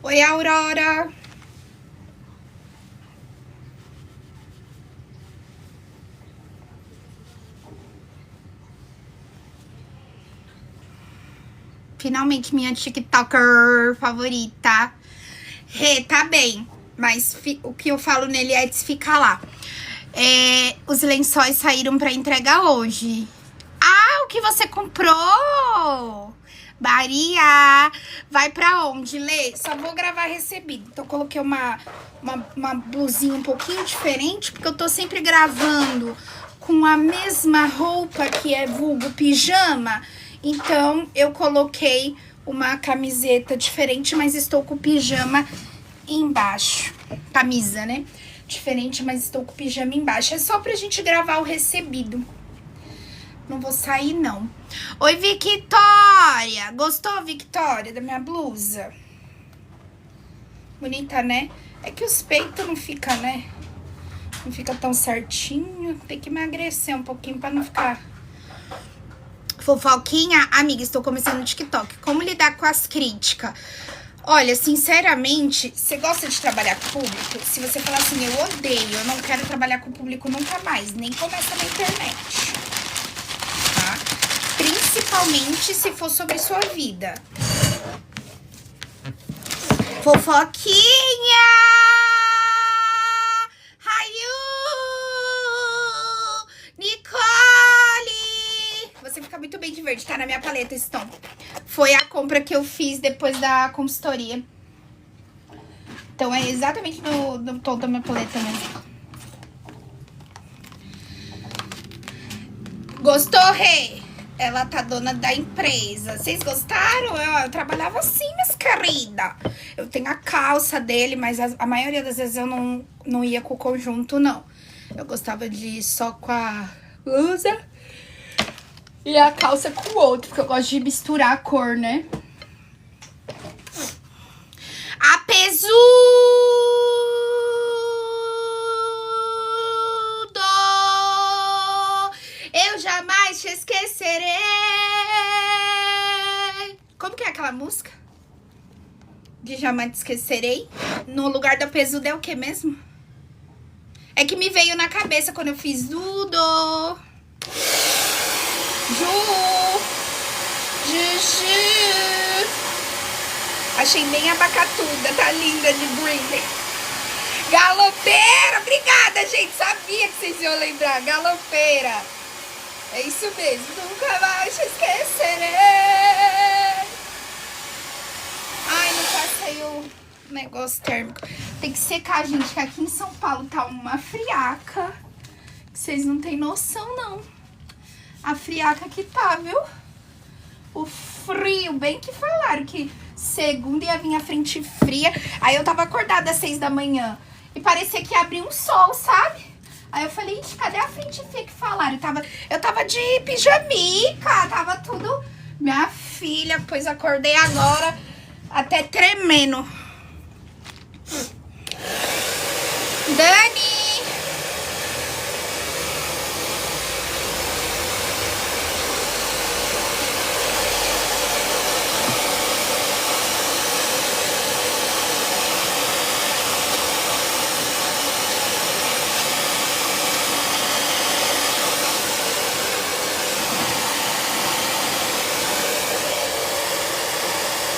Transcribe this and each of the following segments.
Oi, Aurora. Finalmente minha TikToker favorita. Tá bem, mas o que eu falo nele é de ficar lá. Os lençóis saíram pra entregar hoje. Ah, o que você comprou? Maria, vai pra onde, Lê? Só vou gravar recebido. Então, coloquei uma blusinha um pouquinho diferente, porque eu tô sempre gravando com a mesma roupa, que é vulgo pijama. Então, eu coloquei uma camiseta diferente, mas estou com o pijama embaixo. Camisa, né? Diferente, mas estou com o pijama embaixo. É só pra gente gravar o recebido. Não vou sair, não. Oi, Victoria! Gostou, Victoria, da minha blusa? Bonita, né? É que os peitos não ficam, né? Não fica tão certinho. Tem que emagrecer um pouquinho pra não ficar... Fofoquinha? Amiga, estou começando no TikTok. Como lidar com as críticas? Olha, sinceramente, você gosta de trabalhar com público? Se você falar assim, eu odeio, eu não quero trabalhar com público nunca mais, nem começa na internet. Principalmente se for sobre sua vida. Fofoquinha! Rayu! Nicole! Você fica muito bem de verde, tá na minha paleta, Stone. Foi a compra que eu fiz depois da consultoria. Então é exatamente no tom da minha paleta mesmo. Gostou, Rê? Ela tá dona da empresa. Vocês gostaram? Eu trabalhava assim, minhas queridas. Eu tenho a calça dele, mas a maioria das vezes eu não ia com o conjunto, não. Eu gostava de ir só com a blusa e a calça com o outro, porque eu gosto de misturar a cor, né? Apesudo! Eu jamais te esquecerei. Como que é aquela música? De jamais te esquecerei? No lugar do apesudo é o que mesmo? É que me veio na cabeça quando eu fiz Dudo. Juju. Achei bem abacatuda, tá linda de Britney. Galopeira, obrigada, gente. Sabia que vocês iam lembrar. Galopeira. É isso mesmo, nunca mais te esquecerei. Ai, não passei o negócio térmico. Tem que secar, gente, que aqui em São Paulo tá uma friaca. Vocês não têm noção, não. A friaca que tá, viu? O frio, bem que falaram que segunda ia vir a frente fria. Aí eu tava acordada às 6 da manhã e parecia que ia abrir um sol, sabe? Aí eu falei, ixi, cadê a frente fria que falaram? Eu tava de pijamica, tava tudo... Minha filha, pois acordei agora até tremendo. Dani!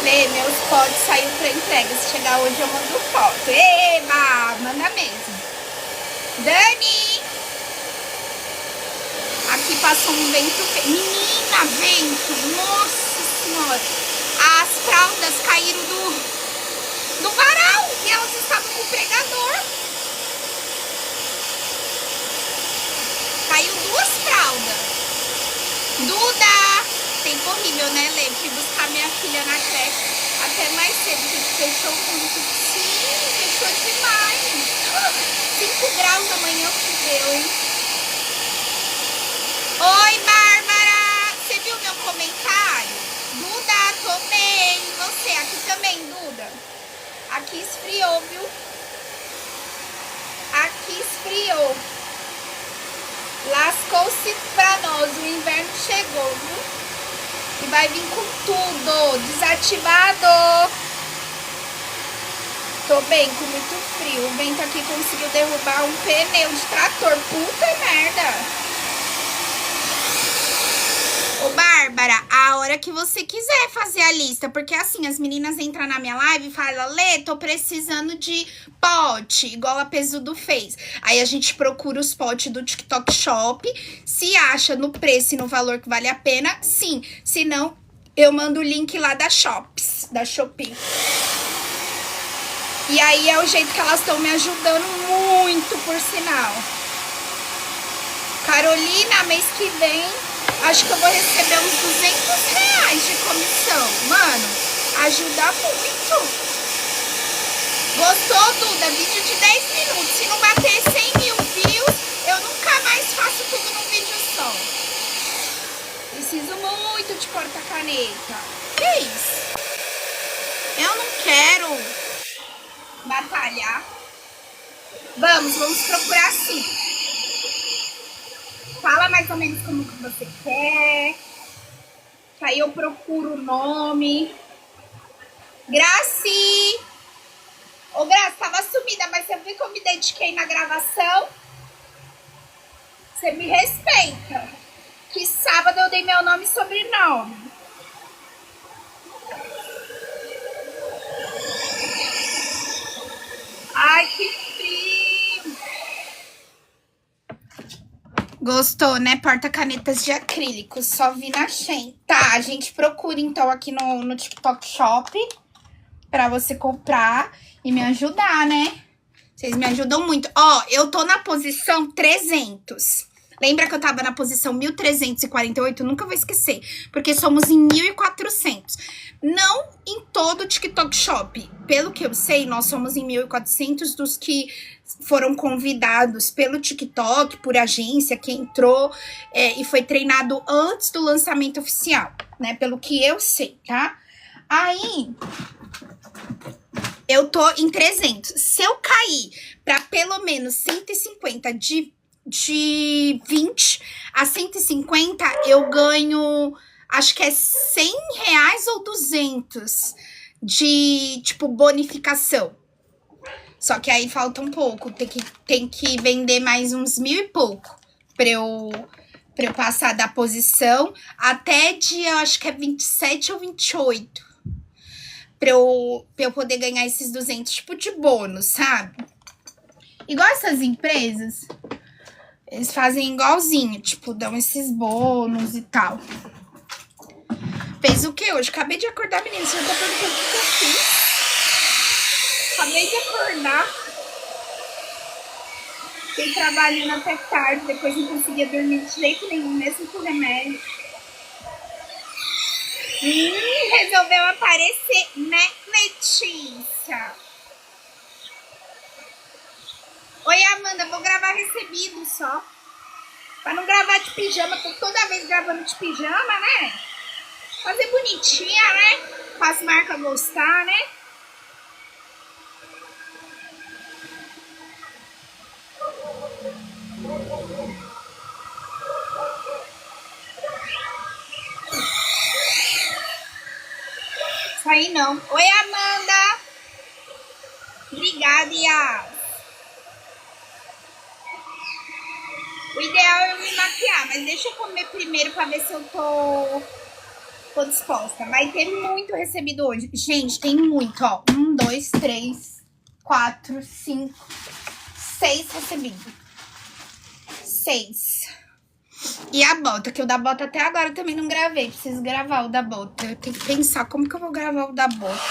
Lê, meus pods saiu pra entrega. Se chegar hoje eu mando foto. Eba! Manda mesmo. Dani! Aqui passou um vento. Menina, vento! Nossa Senhora! As fraldas caíram do varal e elas estavam com o pregador. Caiu 2 fraldas. Duda! Tempo horrível, né, Lê? Fui buscar minha filha na creche até mais cedo, porque fechou muito. Sim, fechou demais. 5 graus da manhã que deu, hein? Oi, Bárbara! Você viu meu comentário? Duda, tô bem. E você? Aqui também, Duda? Aqui esfriou, viu? Aqui esfriou. Lascou-se pra nós. O inverno chegou, viu? E vai vir com tudo, desativado. Tô bem, com muito frio. O vento aqui conseguiu derrubar um pneu de trator. Puta merda! Ô, Bárbara, a hora que você quiser fazer a lista, porque assim, as meninas entram na minha live e falam, Lê, tô precisando de pote, igual a Pesudo fez. Aí a gente procura os potes do TikTok Shop, se acha no preço e no valor que vale a pena, sim. Se não, eu mando o link lá da Shops, da Shopee. E aí é o jeito que elas estão me ajudando muito, por sinal. Carolina, mês que vem, acho que eu vou receber uns R$200 de comissão. Mano, ajuda muito. Gostou, Duda? Vídeo de 10 minutos. Se não bater 100 mil views, eu nunca mais faço tudo num vídeo só. Preciso muito de porta-caneta. Que isso? Eu não quero batalhar. Vamos procurar sim. Fala mais ou menos como que você quer. Que aí eu procuro o nome. Graci! Ô, Graci, tava sumida, mas você viu que eu me dediquei na gravação? Você me respeita. Que sábado eu dei meu nome e sobrenome. Ai, que frio! Gostou, né? Porta-canetas de acrílico. Só vi na Shein. Tá, a gente procura então aqui no TikTok Shop pra você comprar e me ajudar, né? Vocês me ajudam muito. Ó, eu tô na posição 300. Lembra que eu tava na posição 1348? Nunca vou esquecer. Porque somos em 1400. Não em todo o TikTok Shop. Pelo que eu sei, nós somos em 1400 dos que foram convidados pelo TikTok, por agência, que entrou e foi treinado antes do lançamento oficial, né? Pelo que eu sei, tá? Aí, eu tô em 300. Se eu cair pra pelo menos 150 de 20 a 150, eu ganho, acho que é R$100 ou 200 de, tipo, bonificação. Só que aí falta um pouco, tem que vender mais uns 1.000 e pouco pra eu passar da posição até dia, acho que é 27 ou 28. Pra eu poder ganhar esses 200, tipo, de bônus, sabe? Igual essas empresas, eles fazem igualzinho, tipo, dão esses bônus e tal. Fez o que hoje? Acabei de acordar, menina, você já tá perguntando o que eu fiz? Acabei de acordar. Fiquei trabalhando até tarde, depois não conseguia dormir de jeito nenhum, mesmo com remédio. Resolveu aparecer, né, Letícia? Oi, Amanda, vou gravar recebido só. Pra não gravar de pijama, tô toda vez gravando de pijama, né? Fazer bonitinha, né? Pra as marcas gostar, né? Isso aí não. Oi, Amanda. Obrigada, Iá. O ideal é eu me maquiar, mas deixa eu comer primeiro pra ver se eu tô disposta. Vai ter muito recebido hoje. Gente, tem muito, ó. 1, 2, 3, 4, 5, 6 recebidos. 6. E a bota, que o da bota até agora eu também não gravei. Preciso gravar o da bota. Eu tenho que pensar como que eu vou gravar o da bota.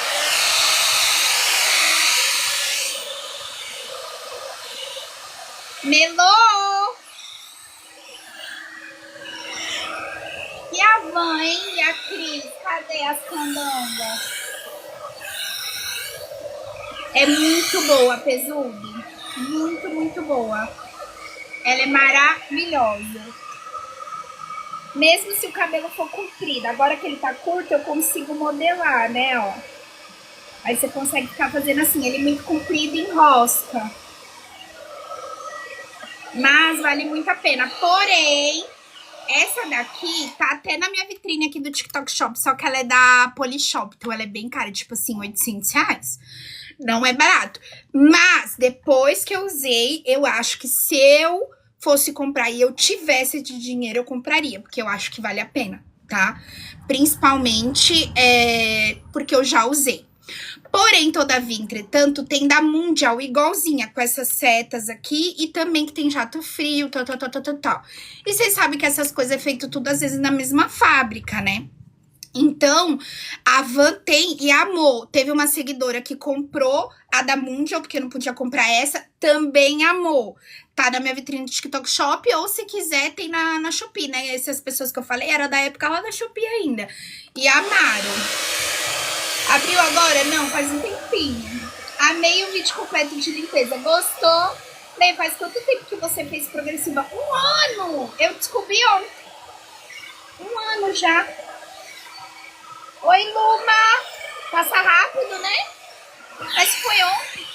Melô! E a Van, hein? E a Cris? Cadê as candangas? É muito boa, Pesudo. Muito, muito boa. Ela é maravilhosa. Mesmo se o cabelo for comprido. Agora que ele tá curto, eu consigo modelar, né, ó. Aí você consegue ficar fazendo assim. Ele é muito comprido, enrosca. Mas vale muito a pena. Porém, Essa daqui tá até na minha vitrine aqui do TikTok Shop, só que ela é da Polishop, então ela é bem cara, tipo assim, R$ 800. Não é barato. Mas, depois que eu usei, eu acho que se eu fosse comprar e eu tivesse de dinheiro, eu compraria, porque eu acho que vale a pena, tá? Principalmente porque eu já usei. Porém, todavia, entretanto, tem da Mundial igualzinha, com essas setas aqui, e também que tem jato frio, tal. E vocês sabem que essas coisas é feito tudo, às vezes, na mesma fábrica, né? Então, a Van tem e amou. Teve uma seguidora que comprou a da Mundial, porque não podia comprar essa, também amou. Tá na minha vitrine do TikTok Shop, ou se quiser, tem na Shopee, né? Essas pessoas que eu falei, era da época lá da Shopee ainda. E amaram. Abriu agora? Não, faz um tempinho. Amei o vídeo completo de limpeza. Gostou? Lê, faz quanto tempo que você fez progressiva? 1 ano! Eu descobri ontem. 1 ano já. Oi, Luma! Passa rápido, né? Mas foi ontem.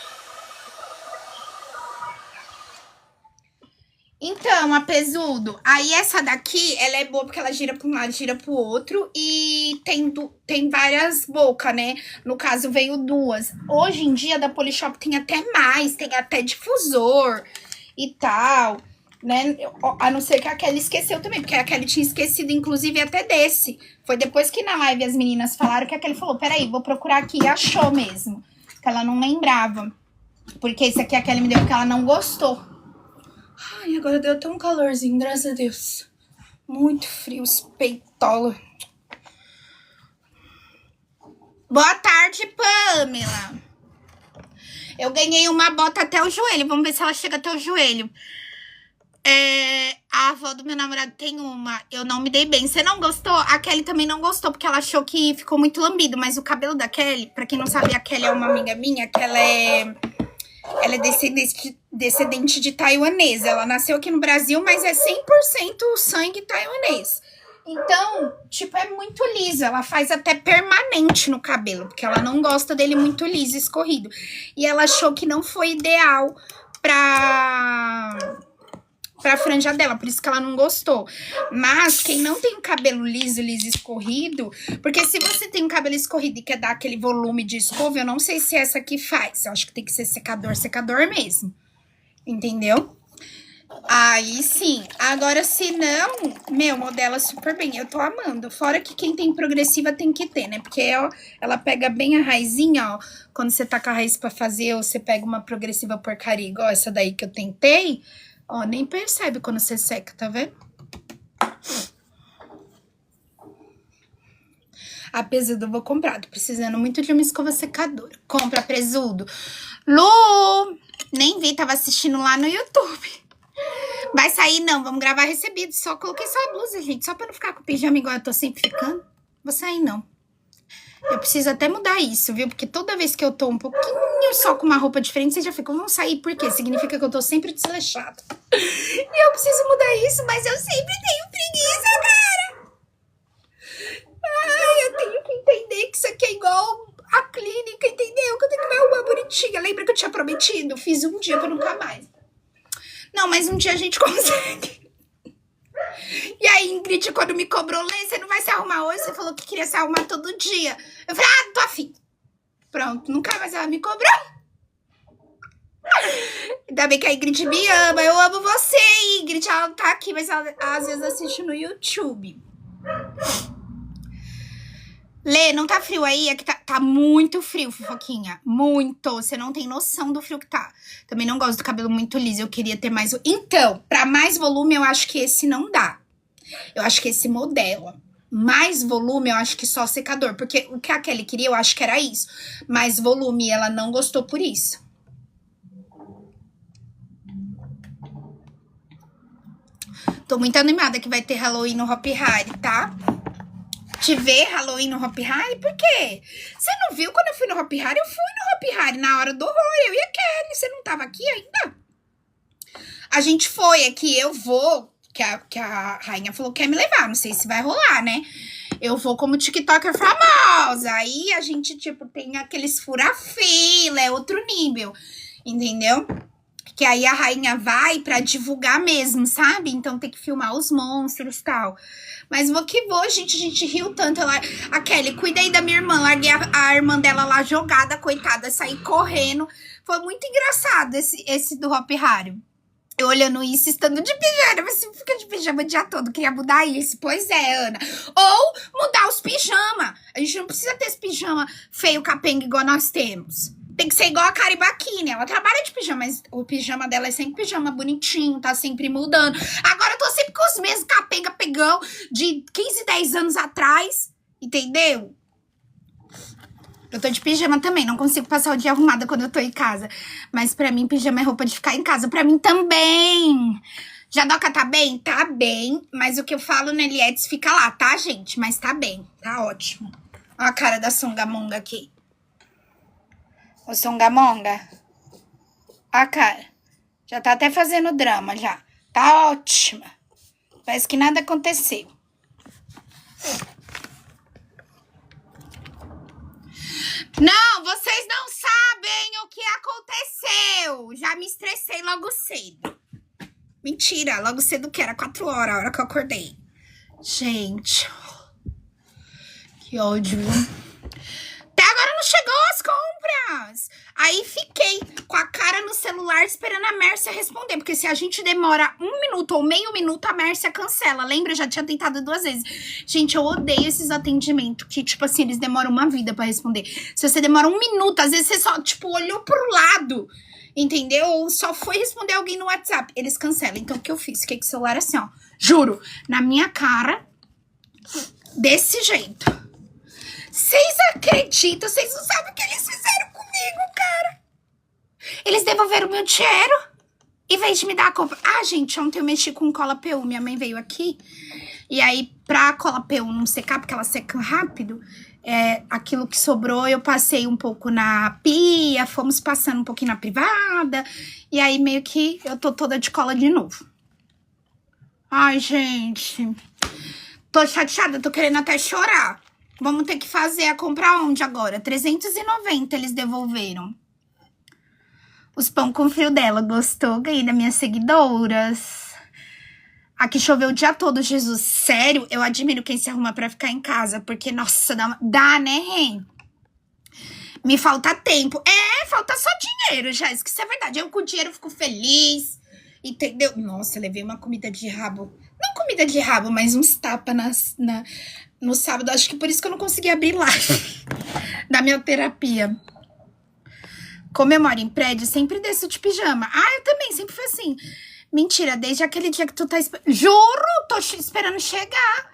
Então, a Pesudo, aí essa daqui, ela é boa porque ela gira pra um lado, gira pro outro. E tem várias bocas, né? No caso, veio 2. Hoje em dia, da Polishop tem até mais. Tem até difusor e tal, né? A não ser que a Kelly esqueceu também, porque a Kelly tinha esquecido, inclusive, até desse. Foi depois que na live as meninas falaram que a Kelly falou, peraí, vou procurar aqui. E achou mesmo, que ela não lembrava. Porque esse aqui a Kelly me deu porque ela não gostou. Ai, agora deu até um calorzinho, graças a Deus. Muito frio, os peitolos. Boa tarde, Pamela. Eu ganhei uma bota até o joelho. Vamos ver se ela chega até o joelho. A avó do meu namorado tem uma. Eu não me dei bem. Você não gostou? A Kelly também não gostou, porque ela achou que ficou muito lambido. Mas o cabelo da Kelly, pra quem não sabe, a Kelly é uma amiga minha, que ela é descendente de taiwanesa. Ela nasceu aqui no Brasil, mas é 100% sangue taiwanês. Então, tipo, é muito liso. Ela faz até permanente no cabelo, porque ela não gosta dele muito liso, escorrido. E ela achou que não foi ideal pra franja dela, por isso que ela não gostou. Mas quem não tem o cabelo liso, escorrido, porque se você tem um cabelo escorrido e quer dar aquele volume de escova, eu não sei se essa aqui faz. Eu acho que tem que ser secador mesmo. Entendeu? Aí sim. Agora, se não, modela super bem. Eu tô amando. Fora que quem tem progressiva tem que ter, né? Porque ó, ela pega bem a raizinha, ó. Quando você tá com a raiz pra fazer, ou você pega uma progressiva porcaria, igual essa daí que eu tentei, ó, nem percebe quando você seca, tá vendo? A Pesudo eu vou comprar. Tô precisando muito de uma escova secadora. Compra, Pesudo. Lu! Nem vi, tava assistindo lá no YouTube. Vai sair não, vamos gravar recebido. Só coloquei só a blusa, gente. Só pra não ficar com o pijama igual eu tô sempre ficando. Vou sair não. Eu preciso até mudar isso, viu? Porque toda vez que eu tô um pouquinho só com uma roupa diferente, vocês já ficam, vão sair. Por quê? Significa que eu tô sempre desleixada. E eu preciso mudar isso, mas eu sempre tenho preguiça, cara. Ai, eu tenho que entender que isso aqui é igual a clínica, entendeu? Que eu tenho que me arrumar bonitinha. Lembra que eu tinha prometido? Fiz um dia pra nunca mais. Não, mas um dia a gente consegue. E aí, Ingrid, quando me cobrou, Lê, você não vai se arrumar hoje? Você falou que queria se arrumar todo dia. Eu falei, não tô afim. Pronto, nunca mais ela me cobrou. Ainda bem que a Ingrid me ama. Eu amo você, Ingrid. Ela não tá aqui, mas ela às vezes assiste no YouTube. Lê, não tá frio aí? Aqui tá muito frio, fofoquinha. Muito. Você não tem noção do frio que tá. Também não gosto do cabelo muito liso. Eu queria ter mais... Então, pra mais volume, eu acho que esse não dá. Eu acho que esse modela. Mais volume, eu acho que só secador. Porque o que a Kelly queria, eu acho que era isso. Mais volume, ela não gostou por isso. Tô muito animada que vai ter Halloween no Hopi Hari, tá? Te ver Halloween no Hopi Hari? Por quê? Você não viu quando eu fui no Hopi Hari? Eu fui no Hopi Hari na hora do horror, eu e a Kelly. Você não tava aqui ainda? A gente foi aqui, eu vou, que a rainha falou que quer me levar, não sei se vai rolar, né? Eu vou como TikToker famosa. Aí a gente, tipo, tem aqueles fura-fila, é outro nível, entendeu? Porque aí a rainha vai pra divulgar mesmo, sabe? Então tem que filmar os monstros e tal. Mas vou que vou, gente. A gente riu tanto. A Kelly, cuida aí da minha irmã. Larguei a irmã dela lá jogada, coitada. Saí correndo. Foi muito engraçado esse do Hopi Hari. Eu olhando isso, estando de pijama. Você fica de pijama o dia todo. Queria mudar isso. Pois é, Ana. Ou mudar os pijamas. A gente não precisa ter esse pijama feio, capenga, igual nós temos. Tem que ser igual a Caribaquine. Ela trabalha de pijama, mas o pijama dela é sempre pijama bonitinho, tá sempre mudando. Agora eu tô sempre com os mesmos capenga pegão de 15, 10 anos atrás. Entendeu? Eu tô de pijama também, não consigo passar o dia arrumada quando eu tô em casa. Mas pra mim, pijama é roupa de ficar em casa. Pra mim também. Jadoca tá bem? Tá bem. Mas o que eu falo no Elietes fica lá, tá, gente? Mas tá bem, tá ótimo. Olha a cara da Songamonga aqui. O Songamonga. Ó a cara. Já tá até fazendo drama, já. Tá ótima. Parece que nada aconteceu. Não, vocês não sabem o que aconteceu. Já me estressei logo cedo. Mentira, logo cedo que era 4 horas, a hora que eu acordei. Gente. Que ódio. Até agora não chegou as compras. Aí fiquei com a cara no celular esperando a Mércia responder. Porque se a gente demora 1 minuto ou meio minuto, a Mércia cancela. Lembra? Eu já tinha tentado 2 vezes. Gente, eu odeio esses atendimentos. Que, tipo assim, eles demoram uma vida pra responder. Se você demora 1 minuto, às vezes você só, tipo, olhou pro lado. Entendeu? Ou só foi responder alguém no WhatsApp. Eles cancelam. Então, o que eu fiz? Fiquei com o celular assim, ó. Juro. Na minha cara. Desse jeito. Vocês acreditam? Vocês não sabem o que eles fizeram comigo, cara. Eles devolveram meu dinheiro em vez de me dar a compra. Ah, gente, ontem eu mexi com cola PU. Minha mãe veio aqui. E aí, pra cola PU não secar, porque ela seca rápido, aquilo que sobrou, eu passei um pouco na pia, fomos passando um pouquinho na privada. E aí, meio que eu tô toda de cola de novo. Ai, gente. Tô chateada, tô querendo até chorar. Vamos ter que fazer a compra onde agora? 390 eles devolveram. Os pão com frio dela. Gostou? Ganhei das minhas seguidoras. Aqui choveu o dia todo, Jesus. Sério, eu admiro quem se arruma pra ficar em casa. Porque, nossa, dá né, Rê? Me falta tempo. Falta só dinheiro, Jéssica. Isso é verdade. Eu com o dinheiro fico feliz. Entendeu? Nossa, levei uma comida de rabo. Não comida de rabo, mas uns tapas no sábado. Acho que por isso que eu não consegui abrir live da minha terapia. Como eu moro em prédio, sempre desço de pijama. Ah, eu também, sempre foi assim. Mentira, desde aquele dia que tu tá esperando. Juro, tô esperando chegar.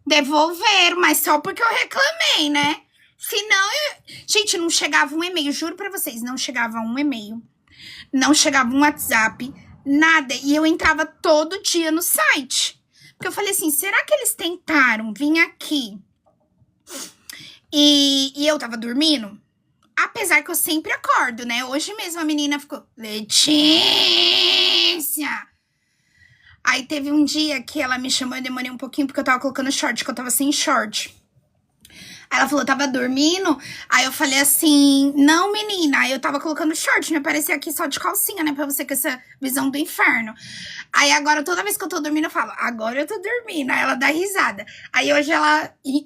Devolver, mas só porque eu reclamei, né? Senão, gente, não chegava um e-mail. Juro pra vocês, não chegava um e-mail. Não chegava um WhatsApp. Nada. E eu entrava todo dia no site. Porque eu falei assim, será que eles tentaram vir aqui e eu tava dormindo? Apesar que eu sempre acordo, né? Hoje mesmo a menina ficou, Letícia! Aí teve um dia que ela me chamou, eu demorei um pouquinho porque eu tava colocando short, que eu tava sem short. Aí ela falou, tava dormindo? Aí eu falei assim, não, menina. Aí eu tava colocando short, né? Parecia aqui só de calcinha, né? Pra você com essa visão do inferno. Aí agora, toda vez que eu tô dormindo, eu falo, agora eu tô dormindo. Aí ela dá risada. Aí hoje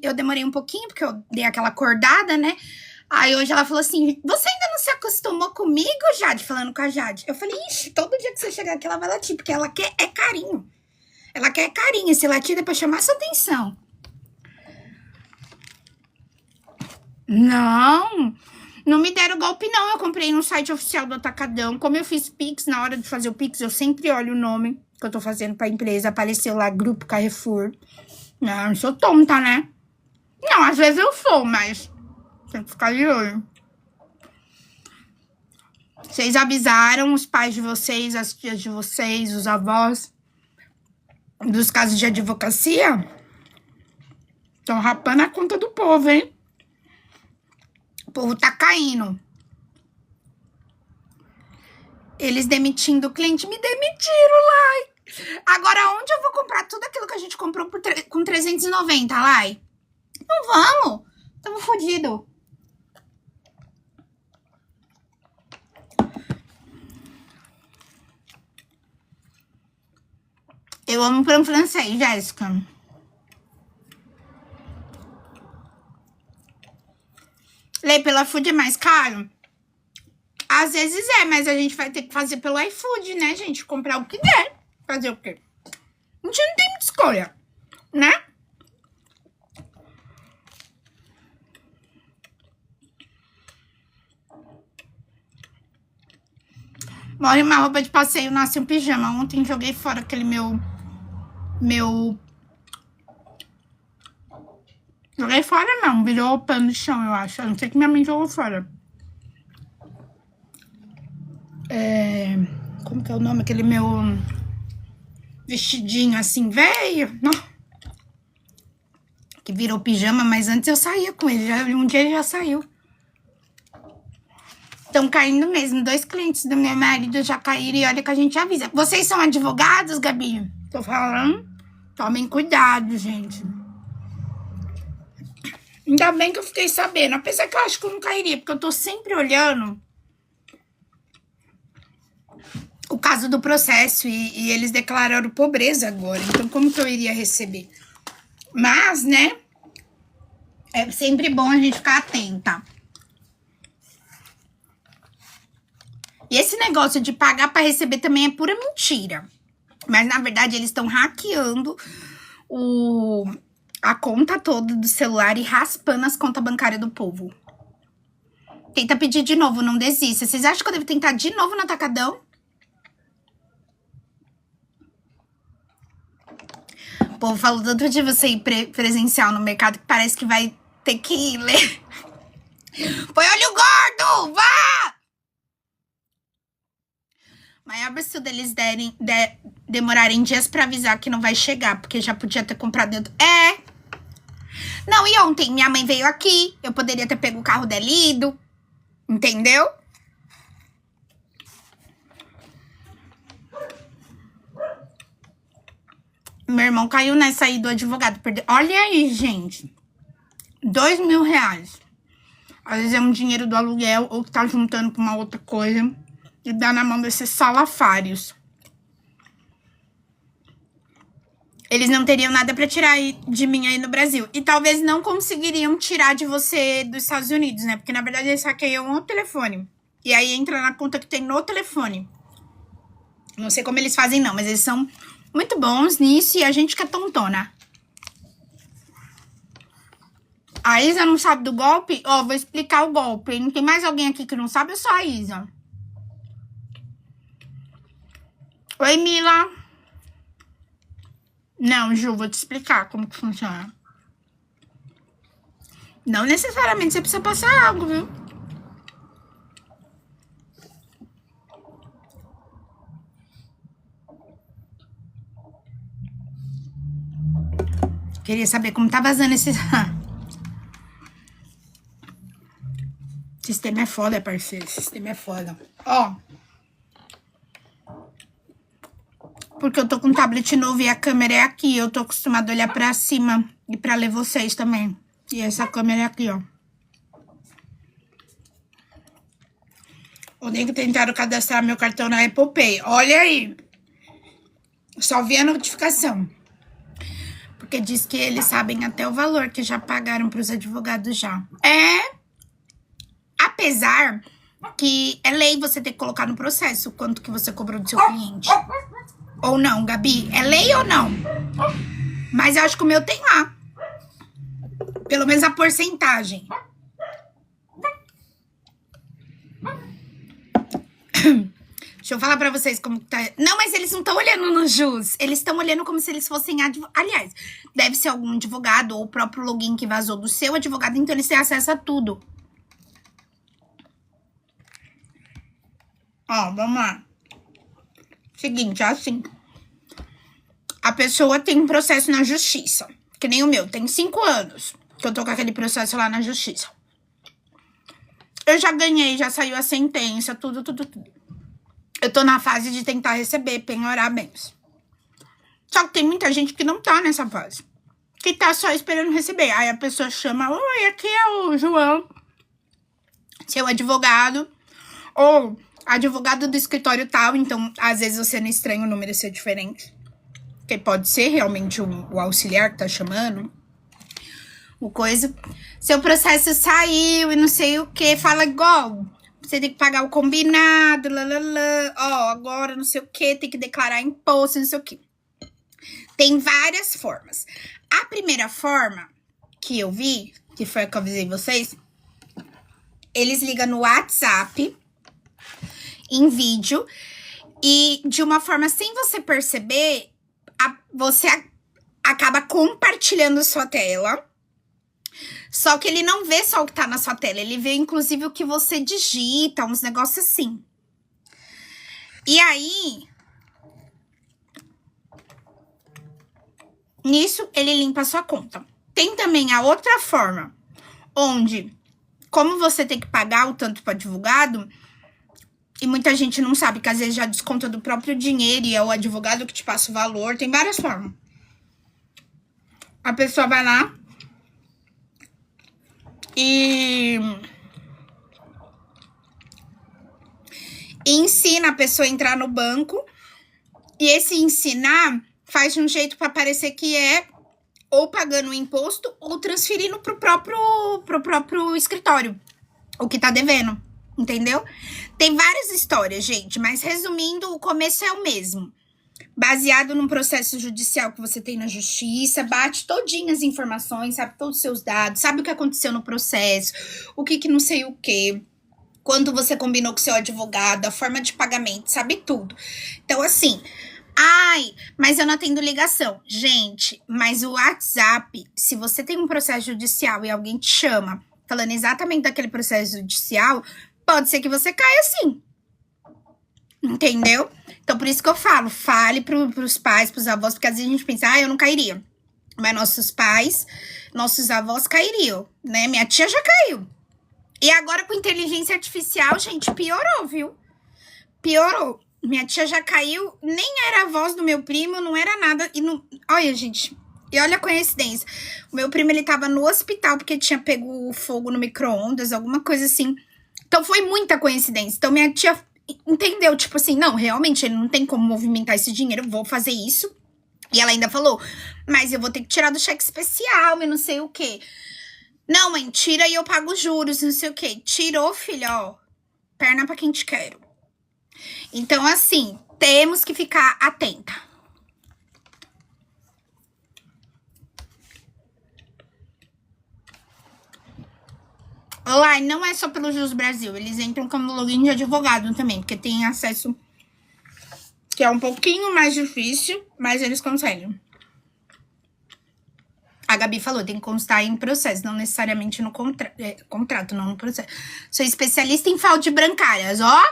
eu demorei um pouquinho, porque eu dei aquela acordada, né? Aí hoje ela falou assim, você ainda não se acostumou comigo, Jade? Falando com a Jade. Eu falei, ixi, todo dia que você chegar aqui, ela vai latir, porque ela quer carinho. Ela quer carinho. Se latir é pra chamar sua atenção. Não me deram golpe, não. Eu comprei no site oficial do Atacadão. Como eu fiz Pix, na hora de fazer o Pix, eu sempre olho o nome que eu tô fazendo pra empresa. Apareceu lá, Grupo Carrefour. Não sou tonta, né? Não, às vezes eu sou, mas tem que ficar de olho. Vocês avisaram os pais de vocês, as tias de vocês, os avós, dos casos de advocacia? Estão rapando a conta do povo, hein? O povo tá caindo. Eles demitindo o cliente, me demitiram lá. Agora, onde eu vou comprar tudo aquilo que a gente comprou com 390, Lai? Não vamos. Tamo fodido. Eu amo pão francês, Jéssica. Lê, pela Food é mais caro? Às vezes é, mas a gente vai ter que fazer pelo iFood, né, gente? Comprar o que der. Fazer o quê? A gente não tem muita escolha, né? Morre uma roupa de passeio, nasce um pijama. Ontem joguei fora aquele meu... Joguei fora não, virou pano no chão, eu acho. Eu não sei que minha mãe jogou fora. Como que é o nome? Aquele meu vestidinho assim, velho. Que virou pijama, mas antes eu saía com ele. Um dia ele já saiu. Estão caindo mesmo. 2 clientes do meu marido já caíram e olha que a gente avisa. Vocês são advogados, Gabi? Tô falando. Tomem cuidado, gente. Ainda bem que eu fiquei sabendo. Apesar que eu acho que eu não cairia, porque eu tô sempre olhando o caso do processo e eles declararam pobreza agora. Então, como que eu iria receber? Mas, né? É sempre bom a gente ficar atenta. E esse negócio de pagar para receber também é pura mentira. Mas, na verdade, eles estão hackeando a conta toda do celular e raspando as contas bancárias do povo. Tenta pedir de novo, não desista. Vocês acham que eu devo tentar de novo no Atacadão? O povo falou tanto de você ir presencial no mercado que parece que vai ter que ir ler. Põe olho gordo! Vá! Maior absurdo eles demorarem dias pra avisar que não vai chegar, porque já podia ter comprado dentro. Não, e ontem minha mãe veio aqui, eu poderia ter pego o carro dela e ido. Entendeu? Meu irmão caiu nessa aí do advogado. Olha aí, gente. R$2.000. Às vezes é um dinheiro do aluguel ou que tá juntando com uma outra coisa. E dá na mão desses salafários. Eles não teriam nada pra tirar de mim aí no Brasil. E talvez não conseguiriam tirar de você dos Estados Unidos, né? Porque, na verdade, eles hackeiam o telefone. E aí entra na conta que tem no telefone. Não sei como eles fazem, não. Mas eles são muito bons nisso e a gente que é tontona. A Isa não sabe do golpe? Ó, vou explicar o golpe. Não tem mais alguém aqui que não sabe? É só a Isa. Oi, Mila. Não, Ju, vou te explicar como que funciona. Não necessariamente você precisa passar algo, viu? Queria saber como tá vazando esse... Sistema é foda, parceiro. Sistema é foda. Ó. Porque eu tô com um tablet novo e a câmera é aqui. Eu tô acostumada a olhar pra cima e pra ler vocês também. E essa câmera é aqui, ó. Ontem que tentaram cadastrar meu cartão na Apple Pay. Olha aí. Só vi a notificação. Porque diz que eles sabem até o valor que já pagaram pros advogados já. Apesar que é lei você ter que colocar no processo quanto que você cobrou do seu cliente. Ou não, Gabi? É lei ou não? Mas eu acho que o meu tem lá. Pelo menos a porcentagem. Deixa eu falar pra vocês como tá. Não, mas eles não estão olhando no Jus. Eles estão olhando como se eles fossem advogados. Aliás, deve ser algum advogado ou o próprio login que vazou do seu advogado. Então eles têm acesso a tudo. Ó, vamos lá. Seguinte, assim. A pessoa tem um processo na justiça. Que nem o meu. Tem 5 anos que eu tô com aquele processo lá na justiça. Eu já ganhei, já saiu a sentença, tudo. Eu tô na fase de tentar receber, penhorar bens. Só que tem muita gente que não tá nessa fase. Que tá só esperando receber. Aí a pessoa chama, oi, aqui é o João, seu advogado. Ou advogado do escritório tal. Então, às vezes você não estranha o número ser diferente. que pode ser realmente o auxiliar que tá chamando, o coisa. Seu processo saiu e não sei o que, fala igual. Você tem que pagar o combinado, ó, agora não sei o que, tem que declarar imposto, não sei o que. Tem várias formas. A primeira forma que eu vi, que foi a que eu avisei vocês, eles ligam no WhatsApp, em vídeo, e de uma forma sem você perceber, você acaba compartilhando sua tela. Só que ele não vê só o que tá na sua tela, ele vê inclusive o que você digita, uns negócios assim. E aí, nisso ele limpa a sua conta. Tem também a outra forma, onde, como você tem que pagar o tanto para advogado, e muita gente não sabe que às vezes já desconta do próprio dinheiro e é o advogado que te passa o valor, tem várias formas. A pessoa vai lá e ensina a pessoa a entrar no banco. E esse ensinar faz de um jeito para parecer que é ou pagando o imposto ou transferindo pro próprio escritório o que tá devendo, entendeu? Tem várias histórias, gente, mas resumindo, o começo é o mesmo. Baseado num processo judicial que você tem na justiça, bate todinho as informações, sabe todos os seus dados, sabe o que aconteceu no processo, o que não sei o que, quando você combinou com seu advogado, a forma de pagamento, sabe tudo. Então, assim, ai, mas eu não atendo ligação. Gente, mas o WhatsApp, se você tem um processo judicial e alguém te chama falando exatamente daquele processo judicial, pode ser que você caia sim. Entendeu? Então, por isso que eu falo, fale pros pais, pros avós, porque às vezes a gente pensa, eu não cairia. Mas nossos pais, nossos avós cairiam, né? Minha tia já caiu. E agora com inteligência artificial, gente, piorou, viu? Piorou. Minha tia já caiu, nem era a voz do meu primo, não era nada. E não... Olha, gente, e olha a coincidência. O meu primo, ele tava no hospital porque tinha pego fogo no micro-ondas, alguma coisa assim. Então, foi muita coincidência. Então, minha tia entendeu, tipo assim, não, realmente, ele não tem como movimentar esse dinheiro, eu vou fazer isso. E ela ainda falou, mas eu vou ter que tirar do cheque especial e não sei o quê. Não, mãe, tira e eu pago os juros, não sei o quê. Tirou, filha, ó, perna pra quem te quero. Então, assim, temos que ficar atenta. Online não é só pelo Jus Brasil, eles entram como login de advogado também, porque tem acesso que é um pouquinho mais difícil, mas eles conseguem. A Gabi falou, tem que constar em processo, não necessariamente no contrato, não no processo. Sou especialista em fraude bancárias, ó.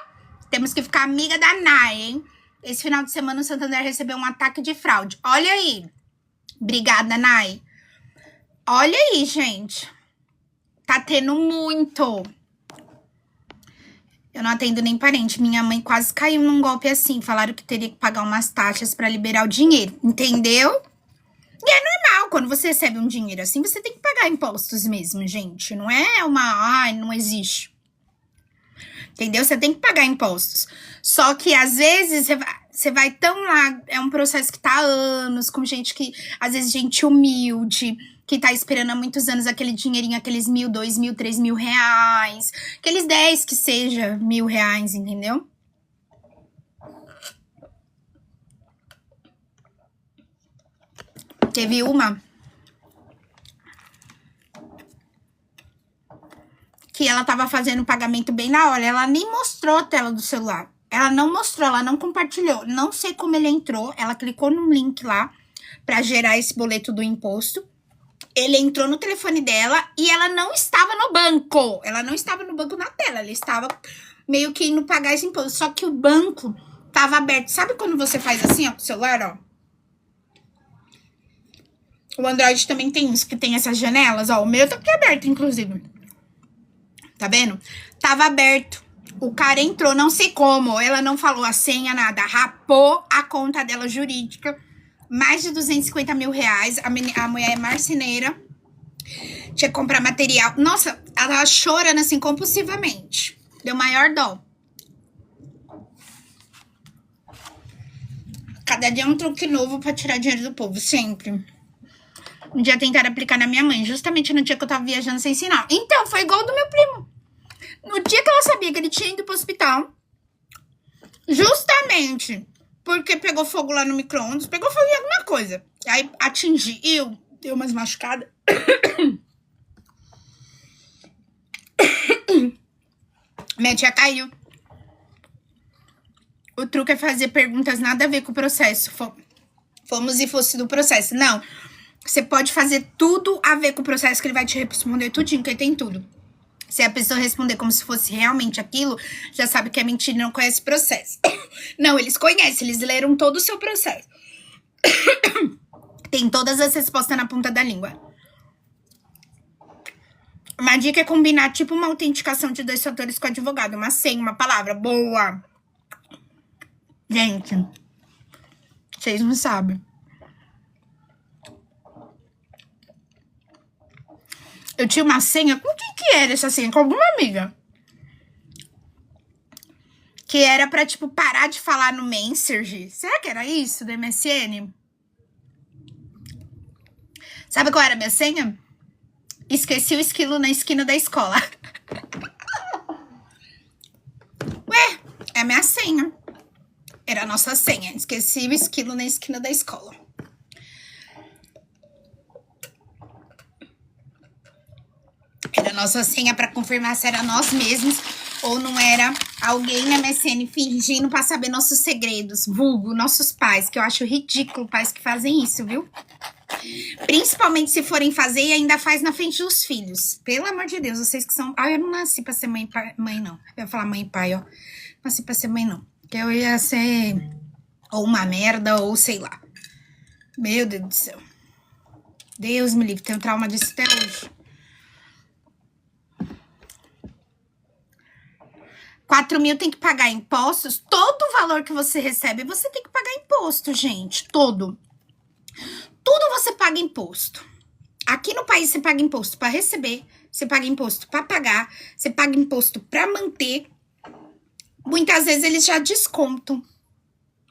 Temos que ficar amiga da Nai, hein? Esse final de semana o Santander recebeu um ataque de fraude. Olha aí. Obrigada, Nai. Olha aí, gente. Tá tendo muito. Eu não atendo nem parente. Minha mãe quase caiu num golpe assim. Falaram que teria que pagar umas taxas pra liberar o dinheiro. Entendeu? E é normal. Quando você recebe um dinheiro assim, você tem que pagar impostos mesmo, gente. Não é uma... Ai, não existe. Entendeu? Você tem que pagar impostos. Só que, às vezes, você vai tão lá... É um processo que tá há anos, com gente que... Às vezes, gente humilde, que tá esperando há muitos anos aquele dinheirinho, aqueles 1.000, 2.000, 3.000 reais. Aqueles 10 que seja 1.000 reais, entendeu? Teve uma... que ela tava fazendo o pagamento bem na hora. Ela nem mostrou a tela do celular. Ela não mostrou, ela não compartilhou. Não sei como ele entrou. Ela clicou num link lá pra gerar esse boleto do imposto. Ele entrou no telefone dela e ela não estava no banco. Ela não estava no banco na tela. Ela estava meio que indo pagar esse imposto. Só que o banco tava aberto. Sabe quando você faz assim, ó, com o celular, ó? O Android também tem isso, que tem essas janelas, ó. O meu tá aqui aberto, inclusive. Tá vendo? Tava aberto. O cara entrou, não sei como. Ela não falou a senha, nada. Rapou a conta dela jurídica. Mais de 250 mil reais. A mulher é marceneira. Tinha que comprar material. Nossa, ela tava chorando assim compulsivamente. Deu maior dó. Cada dia é um truque novo pra tirar dinheiro do povo, sempre. Um dia tentaram aplicar na minha mãe, justamente no dia que eu tava viajando sem sinal. Então, foi igual do meu primo. No dia que ela sabia que ele tinha ido pro hospital, justamente porque pegou fogo lá no micro-ondas, pegou fogo em alguma coisa. Aí atingiu, deu umas machucadas. Minha tia caiu. O truque é fazer perguntas nada a ver com o processo. Fomos e fosse do processo. Não. Você pode fazer tudo a ver com o processo que ele vai te responder tudinho, que ele tem tudo. Se a pessoa responder como se fosse realmente aquilo, já sabe que é mentira e não conhece o processo. Não, eles conhecem, eles leram todo o seu processo. Tem todas as respostas na ponta da língua. Uma dica é combinar tipo uma autenticação de 2 fatores com o advogado. Uma senha, uma palavra boa. Gente, vocês não sabem. Eu tinha uma senha. Com quem que era essa senha? Com alguma amiga. Que era pra, tipo, parar de falar no Messenger. Será que era isso, do MSN? Sabe qual era a minha senha? Esqueci o esquilo na esquina da escola. Ué, é a minha senha. Era a nossa senha. Esqueci o esquilo na esquina da escola. Era a nossa senha pra confirmar se era nós mesmos ou não era alguém na MSN fingindo pra saber nossos segredos. Vulgo, nossos pais, que eu acho ridículo pais que fazem isso, viu? Principalmente se forem fazer e ainda faz na frente dos filhos. Pelo amor de Deus, vocês que são... Ah, eu não nasci pra ser mãe, mãe não. Eu ia falar mãe e pai, ó. Não nasci pra ser mãe, não. Porque eu ia ser ou uma merda ou sei lá. Meu Deus do céu. Deus me livre, tenho trauma disso até hoje. 4 mil tem que pagar impostos. Todo o valor que você recebe, você tem que pagar imposto, gente. Todo. Tudo você paga imposto. Aqui no país você paga imposto para receber, você paga imposto para pagar, você paga imposto para manter. Muitas vezes eles já descontam.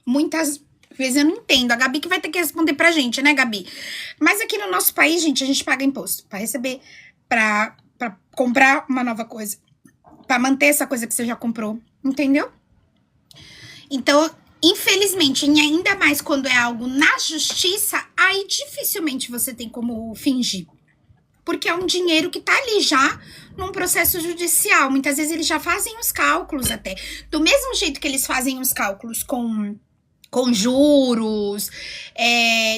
Muitas vezes eu não entendo. A Gabi que vai ter que responder pra gente, né, Gabi? Mas aqui no nosso país, gente, a gente paga imposto para receber, para comprar uma nova coisa, para manter essa coisa que você já comprou, entendeu? Então, infelizmente, e ainda mais quando é algo na justiça, aí dificilmente você tem como fingir. Porque é um dinheiro que tá ali já num processo judicial. Muitas vezes eles já fazem os cálculos até. Do mesmo jeito que eles fazem os cálculos com juros,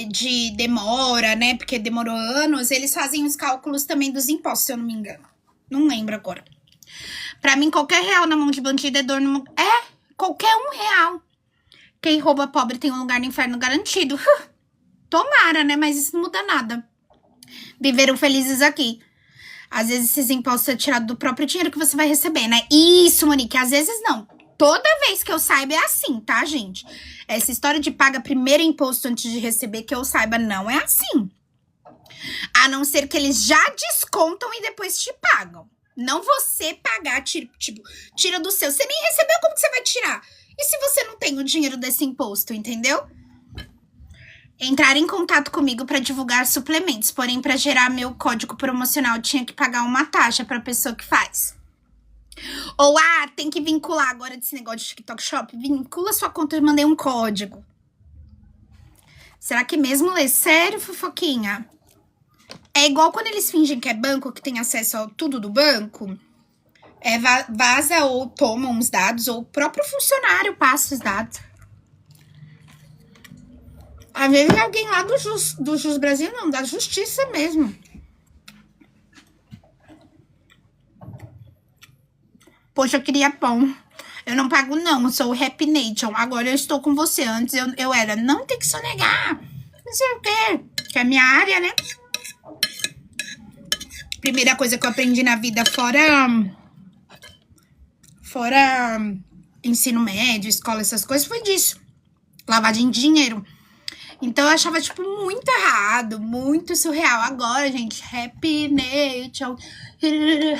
de demora, né? Porque demorou anos, eles fazem os cálculos também dos impostos, se eu não me engano. Não lembro agora. Pra mim, qualquer real na mão de bandido é dor no... qualquer R$1. Quem rouba pobre tem um lugar no inferno garantido. Tomara, né? Mas isso não muda nada. Viveram felizes aqui. Às vezes esses impostos é tirado do próprio dinheiro que você vai receber, né? Isso, Monique, às vezes não. Toda vez que eu saiba é assim, tá, gente? Essa história de paga primeiro imposto antes de receber, que eu saiba, não é assim. A não ser que eles já descontam e depois te pagam. Não você pagar, tira do seu. Você nem recebeu, como que você vai tirar? E se você não tem o dinheiro desse imposto, entendeu? Entrar em contato comigo para divulgar suplementos. Porém, para gerar meu código promocional, tinha que pagar uma taxa para a pessoa que faz. Ou, tem que vincular agora desse negócio de TikTok Shop. Vincula sua conta e mandei um código. Será que mesmo lê? Sério, fofoquinha? É igual quando eles fingem que é banco, que tem acesso a tudo do banco. Vaza ou toma uns dados, ou o próprio funcionário passa os dados. Às vezes é alguém lá do Jus Brasil, não, da justiça mesmo. Poxa, eu queria pão. Eu não pago, não, eu sou o Happy Nation. Agora eu estou com você. Antes eu era, não tem que sonegar. Não sei o quê. Que é a minha área, né? Primeira coisa que eu aprendi na vida fora ensino médio, escola, essas coisas, foi disso. Lavagem de dinheiro. Então eu achava, tipo, muito errado, muito surreal. Agora, gente, Happy Nation,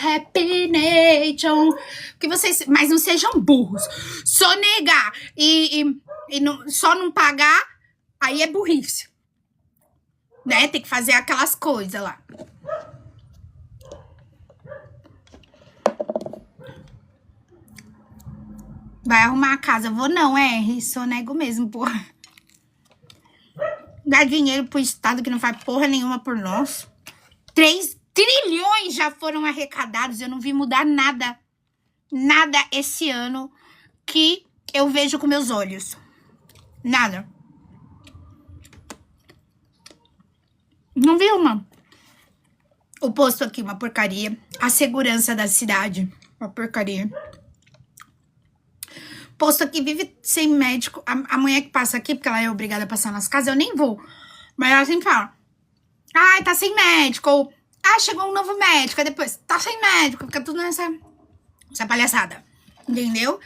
Happy Nation. Que vocês, mas não sejam burros. Sonegar e não, só não pagar Aí é burrice, né? Tem que fazer aquelas coisas lá. Vai arrumar a casa. Vou não, sonego mesmo, porra. Dar dinheiro pro Estado que não faz porra nenhuma por nós. 3 trilhões já foram arrecadados. Eu não vi mudar nada. Nada esse ano que eu vejo com meus olhos. Nada. Não vi uma. O posto aqui, uma porcaria. A segurança da cidade, uma porcaria. Posto aqui vive sem médico. A mulher que passa aqui, porque ela é obrigada a passar nas casas, eu nem vou. Mas ela sempre fala, ai, tá sem médico. Ou, chegou um novo médico. Aí depois, tá sem médico. Fica tudo nessa palhaçada. Entendeu?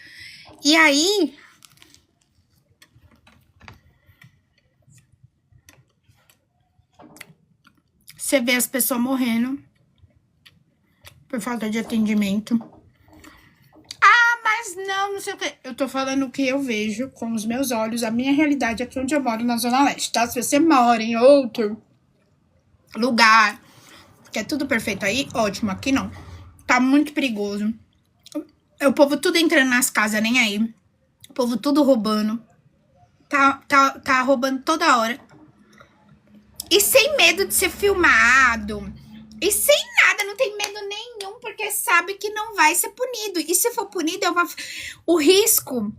E aí... Você vê as pessoas morrendo por falta de atendimento. Mas não sei o que. Eu tô falando o que eu vejo com os meus olhos, a minha realidade aqui onde eu moro, na Zona Leste, tá? Se você mora em outro lugar, que é tudo perfeito aí, ótimo. Aqui não. Tá muito perigoso. O povo tudo entrando nas casas, nem aí. O povo tudo roubando. Tá roubando toda hora. E sem medo de ser filmado. E sem nada, não tem medo nenhum, porque sabe que não vai ser punido. E se for punido, o risco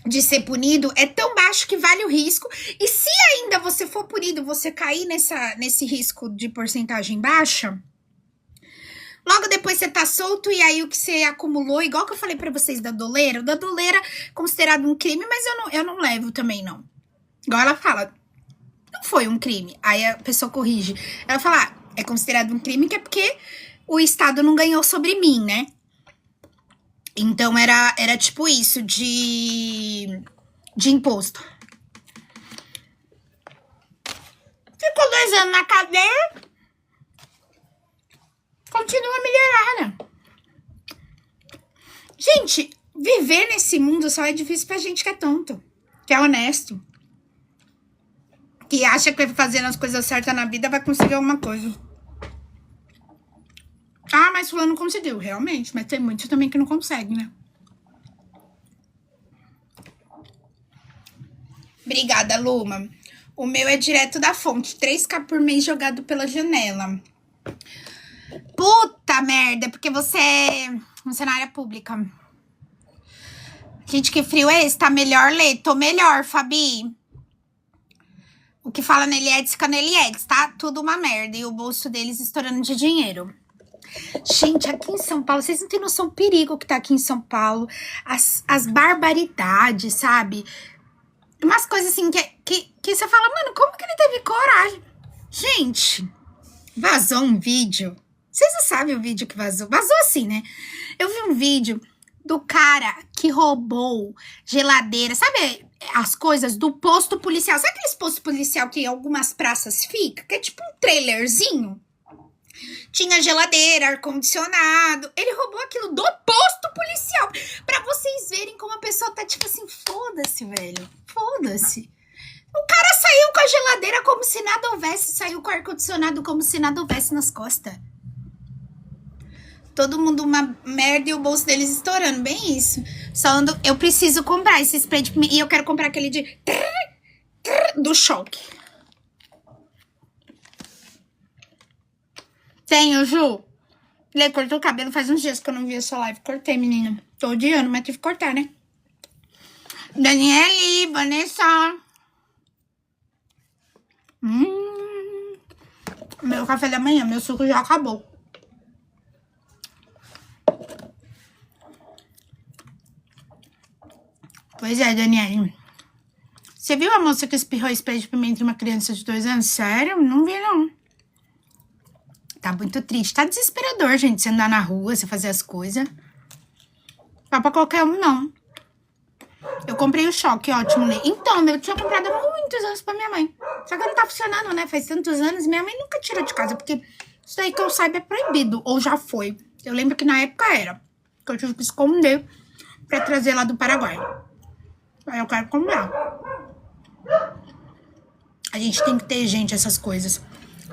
de ser punido é tão baixo que vale o risco. E se ainda você for punido, você cair nesse risco de porcentagem baixa, logo depois você tá solto e aí o que você acumulou, igual que eu falei pra vocês da doleira, o da doleira é considerado um crime, mas eu não levo também, não. Igual ela fala, não foi um crime. Aí a pessoa corrige. Ela fala, é considerado um crime que é porque o Estado não ganhou sobre mim, né? Então era tipo isso de imposto. Ficou 2 anos na cadeia, continua milionária. Gente, viver nesse mundo só é difícil pra gente que é tonto, que é honesto, que acha que fazendo as coisas certas na vida vai conseguir alguma coisa. Mas fulano conseguiu, realmente. Mas tem muitos também que não conseguem, né? Obrigada, Luma. O meu é direto da fonte. 3K por mês jogado pela janela. Puta merda, porque você é funcionária pública. Gente, que frio é esse? Tá melhor, Lê? Tô melhor, Fabi. O que fala nele Eds, fica nele Eds, tá? Tudo uma merda. E o bolso deles estourando de dinheiro. Gente, aqui em São Paulo, vocês não têm noção do perigo que tá aqui em São Paulo. As barbaridades, sabe? Umas coisas assim que você fala, mano, como que ele teve coragem? Gente, vazou um vídeo. Vocês não sabem o vídeo que vazou. Vazou assim, né? Eu vi um vídeo do cara que roubou geladeira. Sabe as coisas do posto policial? Sabe aqueles postos policial que em algumas praças fica? Que é tipo um trailerzinho? Tinha geladeira, ar-condicionado. Ele roubou aquilo do posto policial. Pra vocês verem como a pessoa tá tipo assim, foda-se, velho. Foda-se. O cara saiu com a geladeira como se nada houvesse. Saiu com o ar-condicionado como se nada houvesse nas costas. Todo mundo uma merda e o bolso deles estourando. Bem isso. Só ando... Eu preciso comprar esse spray de... E eu quero comprar aquele de... Do choque. Tenho, Ju. Lê, cortou o cabelo faz uns dias que eu não vi essa live. Cortei, menina. Tô odiando, mas tive que cortar, né? Daniele, Vanessa. Meu café da manhã, meu suco já acabou. Pois é, Daniele. Você viu a moça que espirrou spray de pimenta em uma criança de 2 anos? Sério? Não vi, não. Tá muito triste. Tá desesperador, gente, você andar na rua, você fazer as coisas. Não pra qualquer um, não. Eu comprei o choque, ótimo, né? Então, eu tinha comprado há muitos anos pra minha mãe. Só que não tá funcionando, né? Faz tantos anos. Minha mãe nunca tirou de casa, porque isso aí que eu saiba é proibido. Ou já foi. Eu lembro que na época era. Que eu tive que esconder pra trazer lá do Paraguai. Aí eu quero comprar. A gente tem que ter, gente, essas coisas.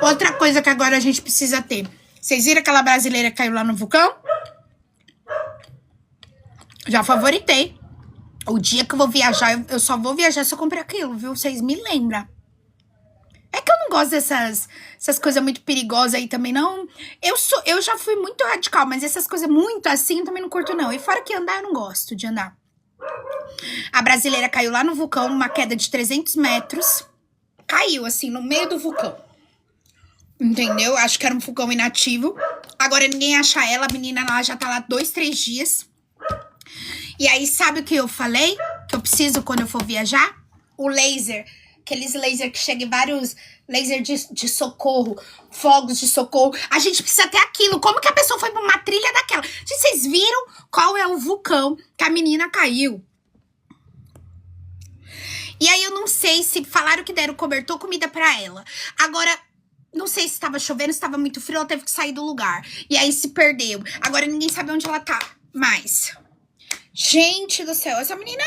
Outra coisa que agora a gente precisa ter. Vocês viram aquela brasileira que caiu lá no vulcão? Já favoritei. O dia que eu vou viajar, eu só vou viajar se eu comprar aquilo, viu? Vocês me lembram. É que eu não gosto essas coisas muito perigosas aí também, não. Eu já fui muito radical, mas essas coisas muito assim eu também não curto, não. E fora que andar, eu não gosto de andar. A brasileira caiu lá no vulcão, numa queda de 300 metros. Caiu, assim, no meio do vulcão. Entendeu? Acho que era um vulcão inativo. Agora ninguém acha ela, a menina lá já tá lá 2, 3 dias. E aí, sabe o que eu falei? Que eu preciso quando eu for viajar? O laser. Aqueles laser que chegam em vários... Laser de socorro. Fogos de socorro. A gente precisa ter aquilo. Como que a pessoa foi pra uma trilha daquela? Vocês viram qual é o vulcão que a menina caiu? E aí, eu não sei se falaram que deram cobertor, comida pra ela. Agora... Não sei se estava chovendo, se estava muito frio, ela teve que sair do lugar. E aí se perdeu. Agora ninguém sabe onde ela tá mais. Gente do céu, essa menina...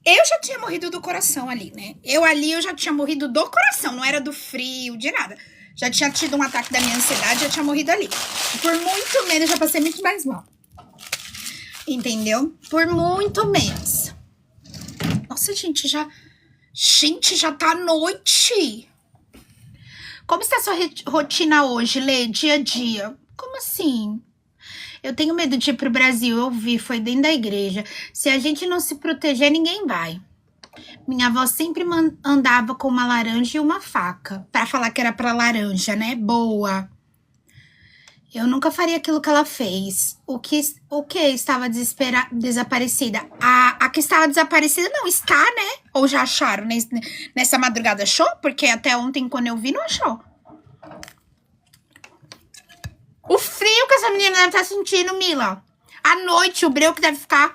Eu já tinha morrido do coração ali, né? Eu já tinha morrido do coração, não era do frio, de nada. Já tinha tido um ataque da minha ansiedade, já tinha morrido ali. Por muito menos, já passei muito mais mal. Entendeu? Por muito menos. Nossa, gente, já... Gente, já tá noite. Como está a sua rotina hoje, Lê? Dia a dia? Como assim? Eu tenho medo de ir pro Brasil, eu vi, foi dentro da igreja. Se a gente não se proteger, ninguém vai. Minha avó sempre andava com uma laranja e uma faca. Pra falar que era pra laranja, né? Boa. Eu nunca faria aquilo que ela fez. O que estava desaparecida? A que estava desaparecida não está, né? Ou já acharam nessa madrugada? Achou? Porque até ontem, quando eu vi, não achou. O frio que essa menina deve estar sentindo, Mila. À noite, o breu que deve ficar.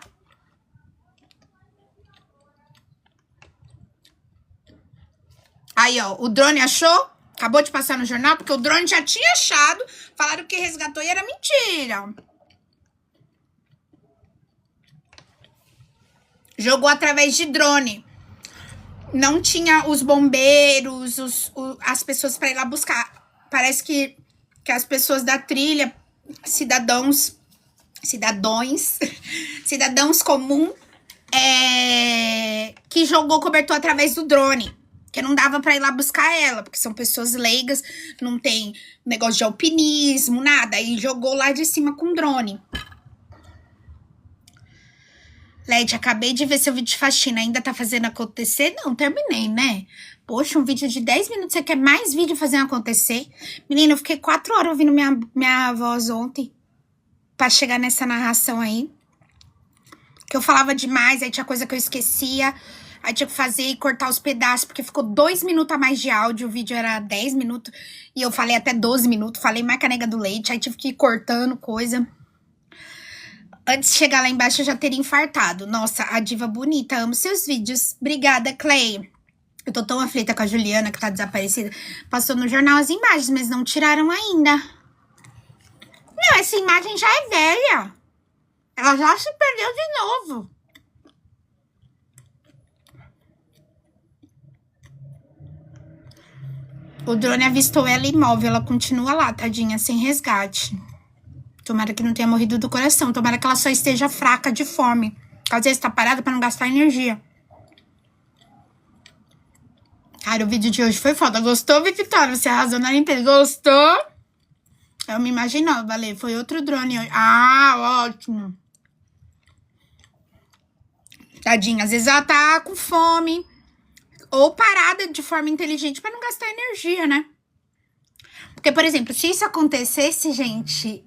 Aí, ó, o drone achou? Acabou de passar no jornal, porque o drone já tinha achado. Falaram que resgatou e era mentira. Jogou através de drone. Não tinha os bombeiros, as pessoas para ir lá buscar. Parece que as pessoas da trilha, cidadãos comuns, que jogou cobertor através do drone. Que não dava pra ir lá buscar ela, porque são pessoas leigas, não tem negócio de alpinismo, nada. E jogou lá de cima com drone. Led, acabei de ver seu vídeo de faxina. Ainda tá fazendo acontecer? Não, terminei, né? Poxa, um vídeo de 10 minutos, você quer mais vídeo fazendo acontecer? Menina, eu fiquei 4 horas ouvindo minha voz ontem. Pra chegar nessa narração aí. Que eu falava demais, aí tinha coisa que eu esquecia. Aí tinha que fazer e cortar os pedaços, porque ficou 2 minutos a mais de áudio. O vídeo era 10 minutos. E eu falei até 12 minutos. Falei mais que a nega do leite. Aí tive que ir cortando coisa. Antes de chegar lá embaixo, eu já teria infartado. Nossa, a diva bonita. Amo seus vídeos. Obrigada, Clay. Eu tô tão aflita com a Juliana, que tá desaparecida. Passou no jornal as imagens, mas não tiraram ainda. Não, essa imagem já é velha. Ela já se perdeu de novo. O drone avistou ela imóvel. Ela continua lá, tadinha, sem resgate. Tomara que não tenha morrido do coração. Tomara que ela só esteja fraca de fome. Às vezes tá parada pra não gastar energia. Cara, o vídeo de hoje foi foda. Gostou, Vitória? Você arrasou na limpeza. Gostou? Eu me imaginava, Lê. Foi outro drone hoje. Ah, ótimo. Tadinha, às vezes ela tá com fome. Ou parada de forma inteligente pra não gastar energia, né? Porque, por exemplo, se isso acontecesse, gente,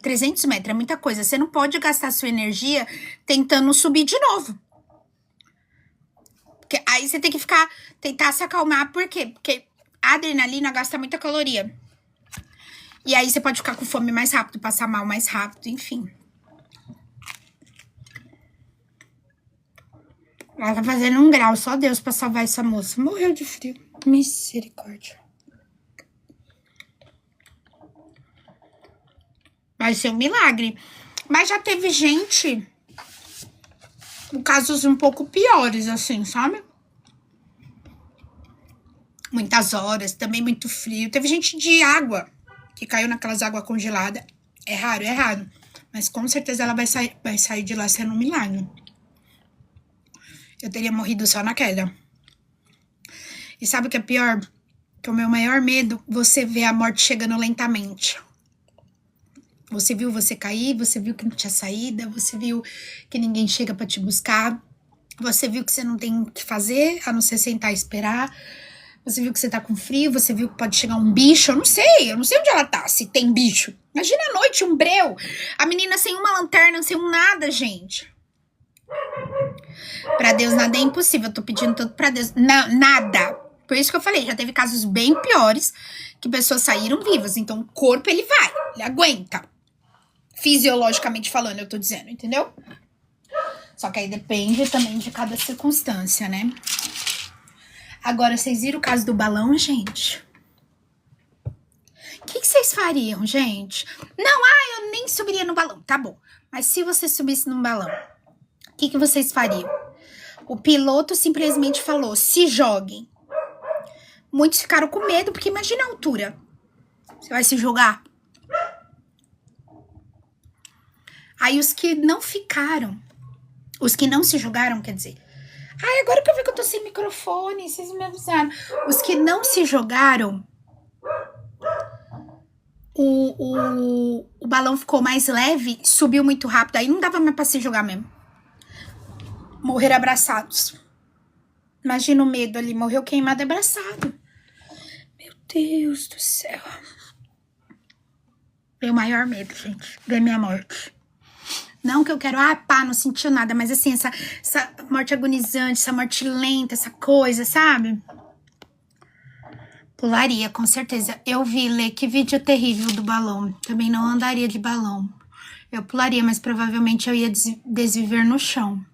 300 metros é muita coisa. Você não pode gastar sua energia tentando subir de novo. Porque aí você tem que tentar se acalmar. Por quê? Porque a adrenalina gasta muita caloria. E aí você pode ficar com fome mais rápido, passar mal mais rápido, enfim. Ela tá fazendo 1 grau, só Deus pra salvar essa moça. Morreu de frio. Misericórdia. Vai ser um milagre. Mas já teve gente com casos um pouco piores, assim, sabe? muitas horas, também muito frio. Teve gente de água, que caiu naquelas águas congeladas. É raro. Mas com certeza ela vai sair de lá sendo um milagre. Eu teria morrido só na queda. E sabe o que é pior? Que o meu maior medo, você ver a morte chegando lentamente. Você viu você cair, você viu que não tinha saída, você viu que ninguém chega pra te buscar, você viu que você não tem o que fazer, a não ser sentar e esperar, você viu que você tá com frio, você viu que pode chegar um bicho, eu não sei onde ela tá, se tem bicho. Imagina a noite, um breu, a menina sem uma lanterna, sem um nada, gente. Pra Deus nada é impossível, eu tô pedindo tudo pra Deus, não, nada. Por isso que eu falei, já teve casos bem piores, que pessoas saíram vivas, então o corpo ele vai, ele aguenta. Fisiologicamente falando, eu tô dizendo, entendeu? Só que aí depende também de cada circunstância, né? Agora, vocês viram o caso do balão, gente? O que vocês fariam, gente? Não, eu nem subiria no balão, tá bom. Mas se você subisse num balão, o que vocês fariam? O piloto simplesmente falou, se joguem. Muitos ficaram com medo, porque imagina a altura. Você vai se jogar? Aí os que não ficaram, os que não se jogaram, quer dizer... Ai, agora que eu vi que eu tô sem microfone, vocês me avisaram. Os que não se jogaram, o balão ficou mais leve, subiu muito rápido, aí não dava mais pra se jogar mesmo. Morreram abraçados. Imagina o medo ali, morreu queimado abraçado. Meu Deus do céu. Meu maior medo, gente, ver minha morte. Não que eu quero, não sentiu nada, mas assim, essa morte agonizante, essa morte lenta, essa coisa, sabe? Pularia, com certeza. Eu vi, Lê, que vídeo terrível do balão. Também não andaria de balão. Eu pularia, mas provavelmente eu ia desviver no chão.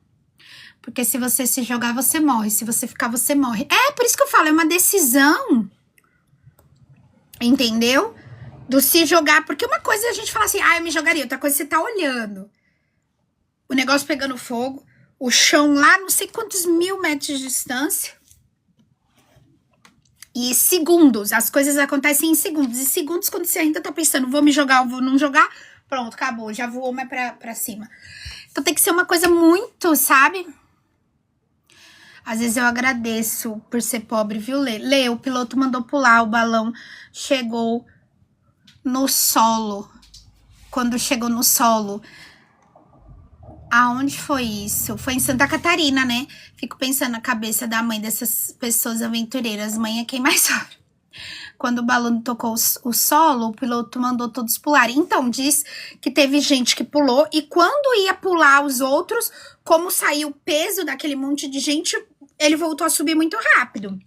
Porque se você se jogar, você morre. Se você ficar, você morre. É, por isso que eu falo, é uma decisão. Entendeu? Do se jogar. Porque uma coisa é a gente falar assim, eu me jogaria. Outra coisa é você tá olhando. O negócio pegando fogo, o chão lá, não sei quantos 1000 metros de distância. E segundos, as coisas acontecem em segundos. E segundos, quando você ainda tá pensando, vou me jogar ou vou não jogar, pronto, acabou, já voou mais pra cima. Então tem que ser uma coisa muito, sabe? Às vezes eu agradeço por ser pobre, viu, Lê? Lê, o piloto mandou pular, o balão chegou no solo. Quando chegou no solo... Aonde foi isso? Foi em Santa Catarina, né? Fico pensando na cabeça da mãe dessas pessoas aventureiras. Mãe é quem mais sabe. Quando o balão tocou o solo, o piloto mandou todos pularem. Então, diz que teve gente que pulou. E quando ia pular os outros, como saiu o peso daquele monte de gente, ele voltou a subir muito rápido.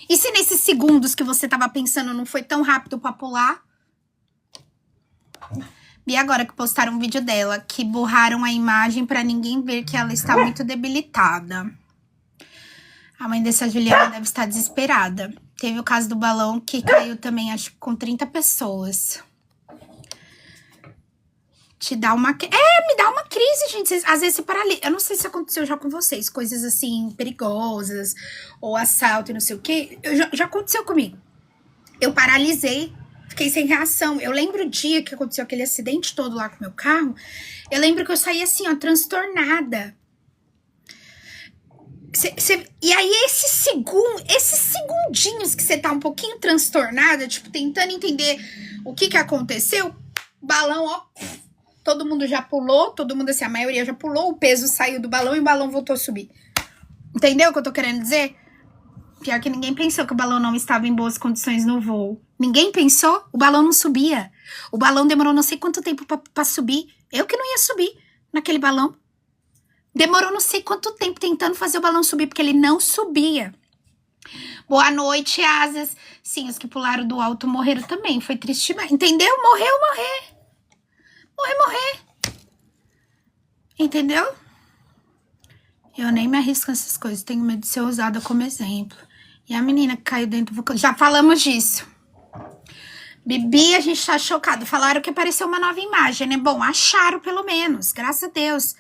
E se nesses segundos que você tava pensando não foi tão rápido pra pular... E agora que postaram um vídeo dela, que borraram a imagem pra ninguém ver que ela está muito debilitada. A mãe dessa Juliana deve estar desesperada. Teve o caso do balão que caiu também, acho que com 30 pessoas. Me dá uma crise, gente. Às vezes você paralisa. Eu não sei se aconteceu já com vocês, coisas assim, perigosas, ou assalto e não sei o quê. Já aconteceu comigo. Eu paralisei. Fiquei sem reação. Eu lembro o dia que aconteceu aquele acidente todo lá com o meu carro. Eu lembro que eu saí assim, ó, transtornada. E aí, esses segundinhos que você tá um pouquinho transtornada, tipo, tentando entender o que aconteceu, balão, ó, todo mundo já pulou, todo mundo assim, a maioria já pulou, o peso saiu do balão e o balão voltou a subir. Entendeu o que eu tô querendo dizer? Pior que ninguém pensou que o balão não estava em boas condições no voo. Ninguém pensou, o balão não subia. O balão demorou não sei quanto tempo pra subir. Eu que não ia subir naquele balão. Demorou não sei quanto tempo tentando fazer o balão subir, porque ele não subia. Boa noite, asas. Sim, os que pularam do alto morreram também. Foi triste, entendeu? Morrer. Entendeu? Eu nem me arrisco nessas coisas. Tenho medo de ser usada como exemplo. E a menina que caiu dentro do vulcão. Já falamos disso. Bibi, a gente tá chocado. Falaram que apareceu uma nova imagem, né? Bom, acharam pelo menos. Graças a Deus.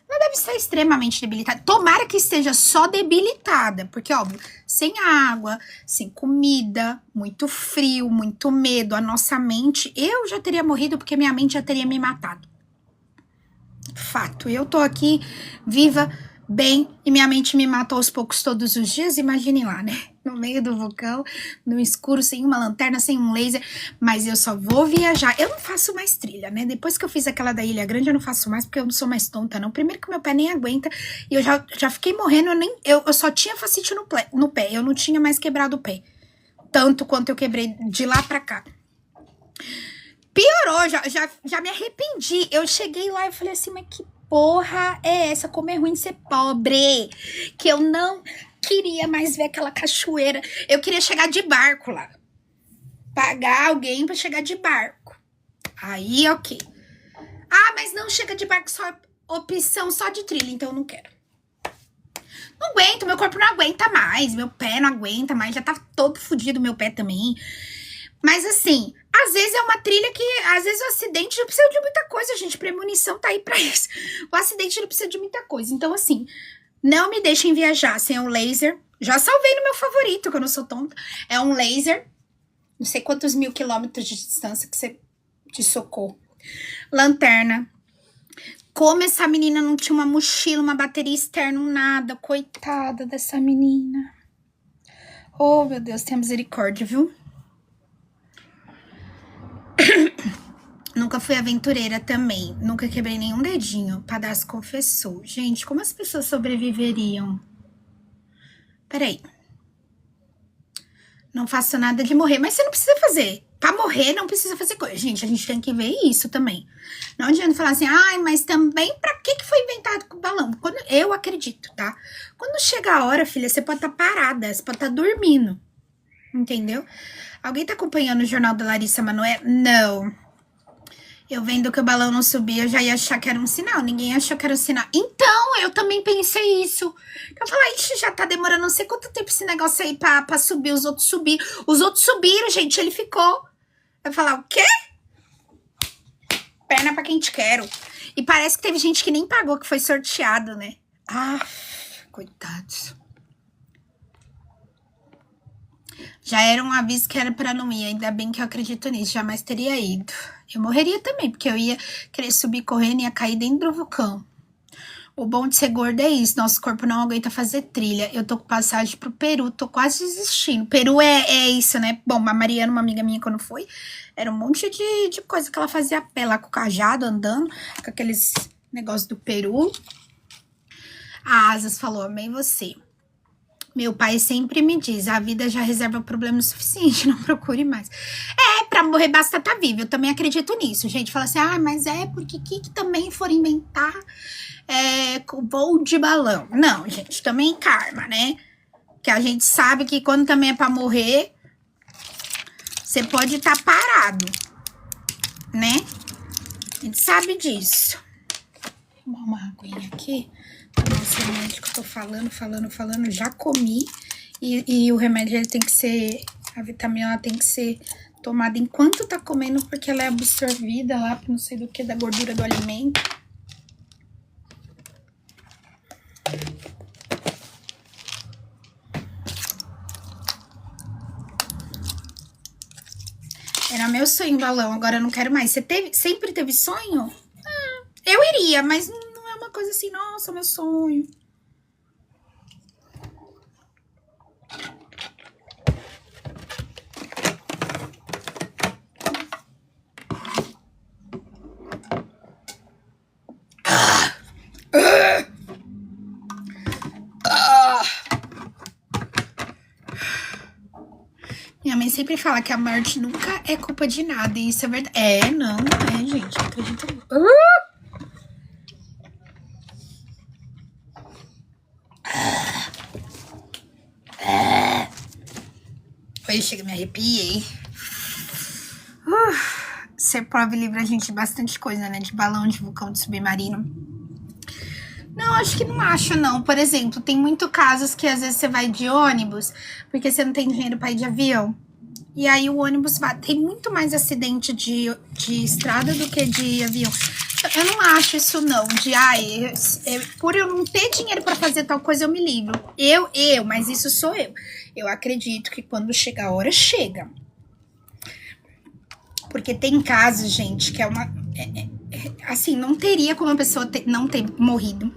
ela deve estar extremamente debilitada. Tomara que esteja só debilitada, porque, óbvio, sem água, sem comida, muito frio, muito medo, a nossa mente... Eu já teria morrido porque minha mente já teria me matado. Fato, eu tô aqui viva, bem, e minha mente me mata aos poucos todos os dias, imagine lá, né? No meio do vulcão, no escuro, sem uma lanterna, sem um laser, mas eu só vou viajar. Eu não faço mais trilha, né? Depois que eu fiz aquela da Ilha Grande, eu não faço mais, porque eu não sou mais tonta, não. Primeiro que meu pé nem aguenta, e eu já fiquei morrendo, eu só tinha fascite no pé, eu não tinha mais quebrado o pé. Tanto quanto eu quebrei de lá pra cá. Piorou, já me arrependi. Eu cheguei lá e falei assim, mas que porra é essa? Como é ruim ser pobre. Que eu não queria mais ver aquela cachoeira. Eu queria chegar de barco lá. Pagar alguém pra chegar de barco. Aí, ok. Ah, mas não chega de barco, só opção só de trilha, então eu não quero. Não aguento, meu corpo não aguenta mais. Meu pé não aguenta mais, já tá todo fodido meu pé também. Mas assim, às vezes é uma trilha que, às vezes o acidente não precisa de muita coisa, gente. Premonição tá aí pra isso. O acidente não precisa de muita coisa. Então assim, não me deixem viajar sem um laser. Já salvei no meu favorito, que eu não sou tonta. É um laser, não sei quantos 1000 quilômetros de distância que você te socou. Lanterna. Como essa menina não tinha uma mochila, uma bateria externa, nada. Coitada dessa menina. Oh, meu Deus, tenha misericórdia, viu? Nunca fui aventureira também. Nunca quebrei nenhum dedinho. Padrasto confessou. Gente, como as pessoas sobreviveriam? Peraí. Não faço nada de morrer. Mas você não precisa fazer. Pra morrer, não precisa fazer coisa. Gente, a gente tem que ver isso também. Não adianta falar assim, ai, mas também pra que foi inventado com balão? Eu acredito, tá? Quando chega a hora, filha, você pode estar parada. Você pode estar dormindo. Entendeu? Alguém tá acompanhando o jornal da Larissa Manoela? Não. Eu vendo que o balão não subia, eu já ia achar que era um sinal. Ninguém achou que era um sinal. Então, eu também pensei isso. Eu falei, ixi, já tá demorando não sei quanto tempo esse negócio aí pra subir. Os outros subiram. Os outros subiram, gente. Ele ficou. Eu falei, o quê? Perna pra quem te quero. E parece que teve gente que nem pagou, que foi sorteado, né? Ah, coitados. Já era um aviso que era pra não ir. Ainda bem que eu acredito nisso. Jamais teria ido. Eu morreria também, porque eu ia querer subir correndo e ia cair dentro do vulcão. O bom de ser gorda é isso. Nosso corpo não aguenta fazer trilha. Eu tô com passagem pro Peru. Tô quase desistindo. Peru é isso, né? Bom, a Mariana, uma amiga minha, quando foi, era um monte de coisa que ela fazia a pé lá com o cajado, andando. Com aqueles negócios do Peru. A Asas falou, amei você. Meu pai sempre me diz, a vida já reserva problema suficiente, não procure mais. Pra morrer basta estar vivo, eu também acredito nisso. Gente fala assim, mas porque que também for inventar voo de balão. Não, gente, também karma, né? Que a gente sabe que quando também é pra morrer, você pode estar parado, né? A gente sabe disso. Vou tomar uma aguinha aqui. Esse remédio que eu tô falando, já comi. E o remédio, ele tem que ser, a vitamina, ela tem que ser tomada enquanto tá comendo, porque ela é absorvida lá, não sei do que, da gordura do alimento. Era meu sonho balão, agora eu não quero mais. Você sempre teve sonho? Eu iria, mas não é uma coisa assim, nossa, meu sonho. Minha mãe sempre fala que a morte nunca é culpa de nada, e isso é verdade. Não é, gente, eu acredito. Hoje chega, me arrepiei. Ser pobre livra a gente de bastante coisa, né? De balão, de vulcão, de submarino. Não, acho que não acho, não. Por exemplo, tem muito casos que às vezes você vai de ônibus porque você não tem dinheiro pra ir de avião. E aí o ônibus tem muito mais acidente de estrada do que de avião. Eu não acho isso não, de por eu não ter dinheiro pra fazer tal coisa eu me livro. Mas isso sou eu. Eu acredito que quando chega a hora, chega. Porque tem casos, gente, que é uma... assim, não teria como a pessoa não ter morrido.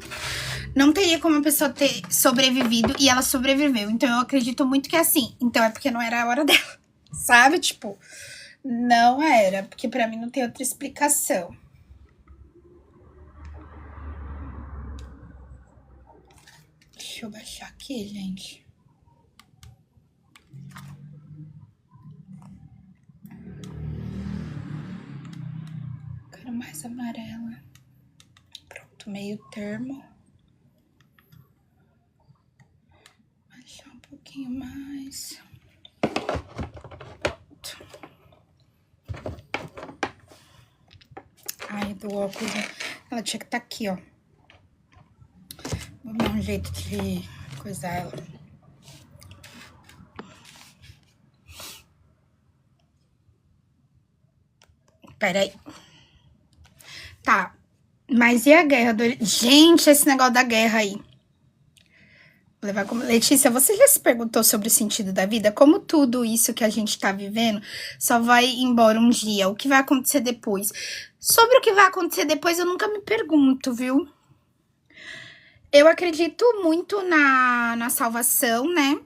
Não teria como a pessoa ter sobrevivido e ela sobreviveu. Então eu acredito muito que é assim. Então é porque não era a hora dela, sabe? Tipo, não era. Porque pra mim não tem outra explicação. Deixa eu baixar aqui, gente. Quero mais amarela. Pronto, meio termo. Baixar um pouquinho mais. Ai, do óculos. Ela tinha que estar aqui, ó. Vou dar um jeito de coisar ela. Peraí. Tá. Mas e a guerra do... Gente, esse negócio da guerra aí. Vou levar como... Letícia, você já se perguntou sobre o sentido da vida? Como tudo isso que a gente tá vivendo só vai embora um dia? O que vai acontecer depois? Sobre o que vai acontecer depois, eu nunca me pergunto, viu? Eu acredito muito na salvação, né?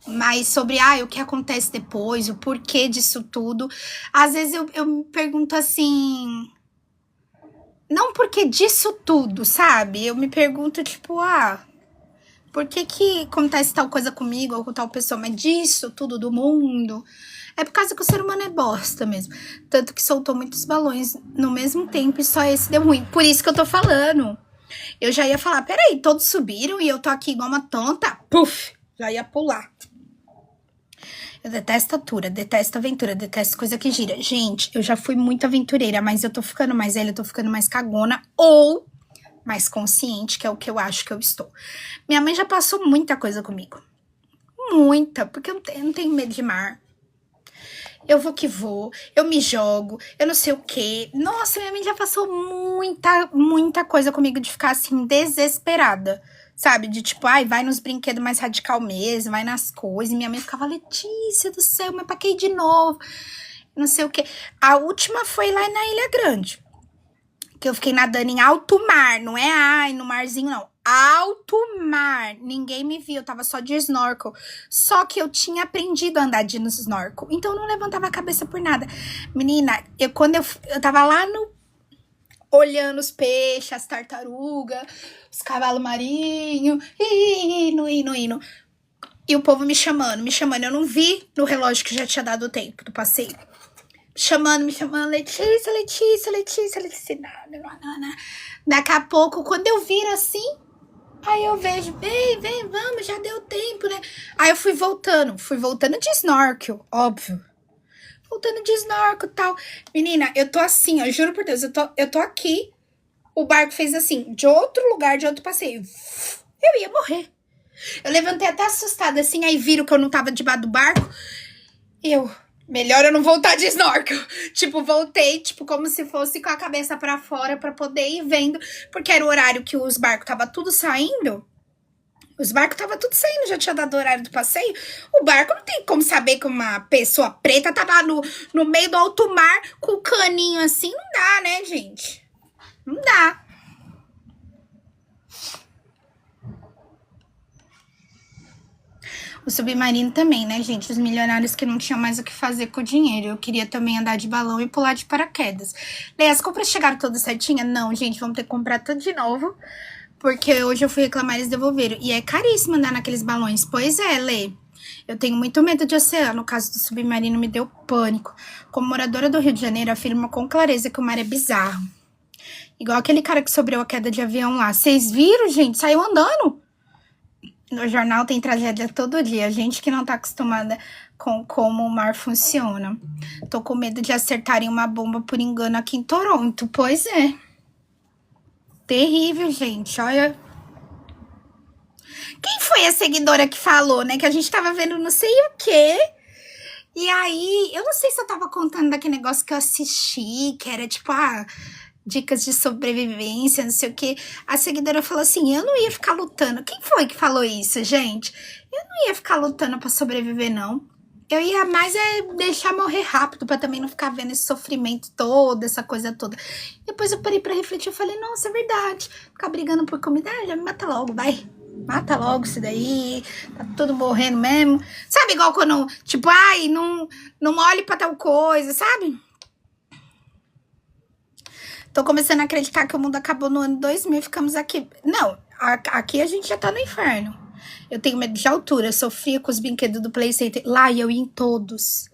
Mas sobre, o que acontece depois, o porquê disso tudo. Às vezes eu me pergunto assim... Não porque disso tudo, sabe? Eu me pergunto, tipo, por que acontece tal coisa comigo ou com tal pessoa? Mas disso tudo, do mundo... É por causa que o ser humano é bosta mesmo. Tanto que soltou muitos balões no mesmo tempo e só esse deu ruim. Por isso que eu tô falando. Eu já ia falar, peraí, todos subiram e eu tô aqui igual uma tonta. Puf, já ia pular. Eu detesto altura, detesto aventura, detesto coisa que gira. Gente, eu já fui muito aventureira, mas eu tô ficando mais velha, eu tô ficando mais cagona ou mais consciente, que é o que eu acho que eu estou. Minha mãe já passou muita coisa comigo. Muita, porque eu não tenho medo de mar. Eu vou que vou, eu me jogo, eu não sei o quê. Nossa, minha mãe já passou muita coisa comigo de ficar assim, desesperada. Sabe? De tipo, vai nos brinquedos mais radical mesmo, vai nas coisas. E minha mãe ficava, Letícia do céu, mas pra que ir de novo? Não sei o quê. A última foi lá na Ilha Grande. Que eu fiquei nadando em alto mar, não é no marzinho, não. Alto mar, ninguém me viu, eu tava só de snorkel. Só que eu tinha aprendido a andar de snorkel, então eu não levantava a cabeça por nada. Menina, quando eu tava lá olhando os peixes, as tartarugas, os cavalos marinhos, indo. E o povo me chamando. Eu não vi no relógio que já tinha dado o tempo do passeio. Me chamando, Letícia. Não. Daqui a pouco, quando eu viro assim, aí eu vejo, vem, vamos, já deu tempo, né? Aí eu fui voltando de snorkel, óbvio. Voltando de snorkel e tal. Menina, eu tô assim, ó, juro por Deus, eu tô aqui. O barco fez assim, de outro lugar, de outro passeio. Eu ia morrer. Eu levantei até assustada, assim, aí viram que eu não tava debaixo do barco. Melhor eu não voltar de snorkel. Tipo, voltei, tipo, como se fosse com a cabeça pra fora pra poder ir vendo. Porque era o horário que os barcos tava tudo saindo. Já tinha dado o horário do passeio. O barco não tem como saber que uma pessoa preta tava no meio do alto mar com o caninho assim. Não dá, né, gente? Não dá. O submarino também, né, gente? Os milionários que não tinham mais o que fazer com o dinheiro. Eu queria também andar de balão e pular de paraquedas. Lê, as compras chegaram todas certinhas? Não, gente, vamos ter que comprar tudo de novo. Porque hoje eu fui reclamar e eles devolveram. E é caríssimo andar naqueles balões. Pois é, Lê. Eu tenho muito medo de oceano. O caso do submarino me deu pânico. Como moradora do Rio de Janeiro, afirmo com clareza que o mar é bizarro. Igual aquele cara que sobrou a queda de avião lá. Vocês viram, gente? Saiu andando. No jornal tem tragédia todo dia. Gente que não tá acostumada com como o mar funciona. Tô com medo de acertarem uma bomba por engano aqui em Toronto. Pois é. Terrível, gente. Olha. Quem foi a seguidora que falou, né? Que a gente tava vendo não sei o quê. E aí, eu não sei se eu tava contando daquele negócio que eu assisti, que era tipo, dicas de sobrevivência, não sei o que. A seguidora falou assim, eu não ia ficar lutando. Quem foi que falou isso, gente? Eu não ia ficar lutando pra sobreviver, não. Eu ia mais deixar morrer rápido, pra também não ficar vendo esse sofrimento todo, essa coisa toda. Depois eu parei pra refletir, eu falei, nossa, é verdade. Ficar brigando por comida, já me mata logo, vai. Mata logo isso daí, tá tudo morrendo mesmo. Sabe, igual quando, tipo, ai, não olhe pra tal coisa, sabe? Tô começando a acreditar que o mundo acabou no ano 2000 e ficamos aqui. Não, aqui a gente já tá no inferno. Eu tenho medo de altura, eu sofria com os brinquedos do Play Center. Lá e eu ia em todos.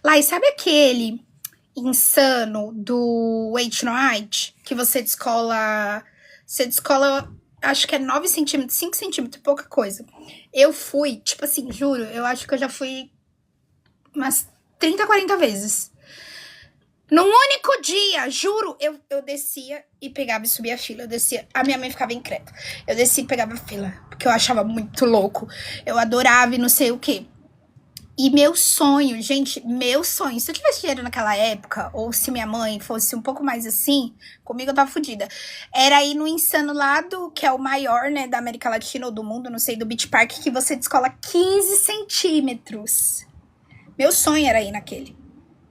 Lá, e sabe aquele insano do Wait No Height? Que você descola, acho que é 9 centímetros, 5 centímetros, pouca coisa. Eu fui, tipo assim, juro, eu acho que eu já fui umas 30, 40 vezes. Num único dia, juro, eu descia e pegava e subia a fila. Eu descia, a minha mãe ficava incrédula. Eu descia e pegava a fila, porque eu achava muito louco. Eu adorava e não sei o quê. E meu sonho, gente, meu sonho, se eu tivesse dinheiro naquela época, ou se minha mãe fosse um pouco mais assim, comigo eu tava fodida, era ir no Insano lá que é o maior, né, da América Latina ou do mundo, não sei, do Beach Park, que você descola 15 centímetros. Meu sonho era ir naquele.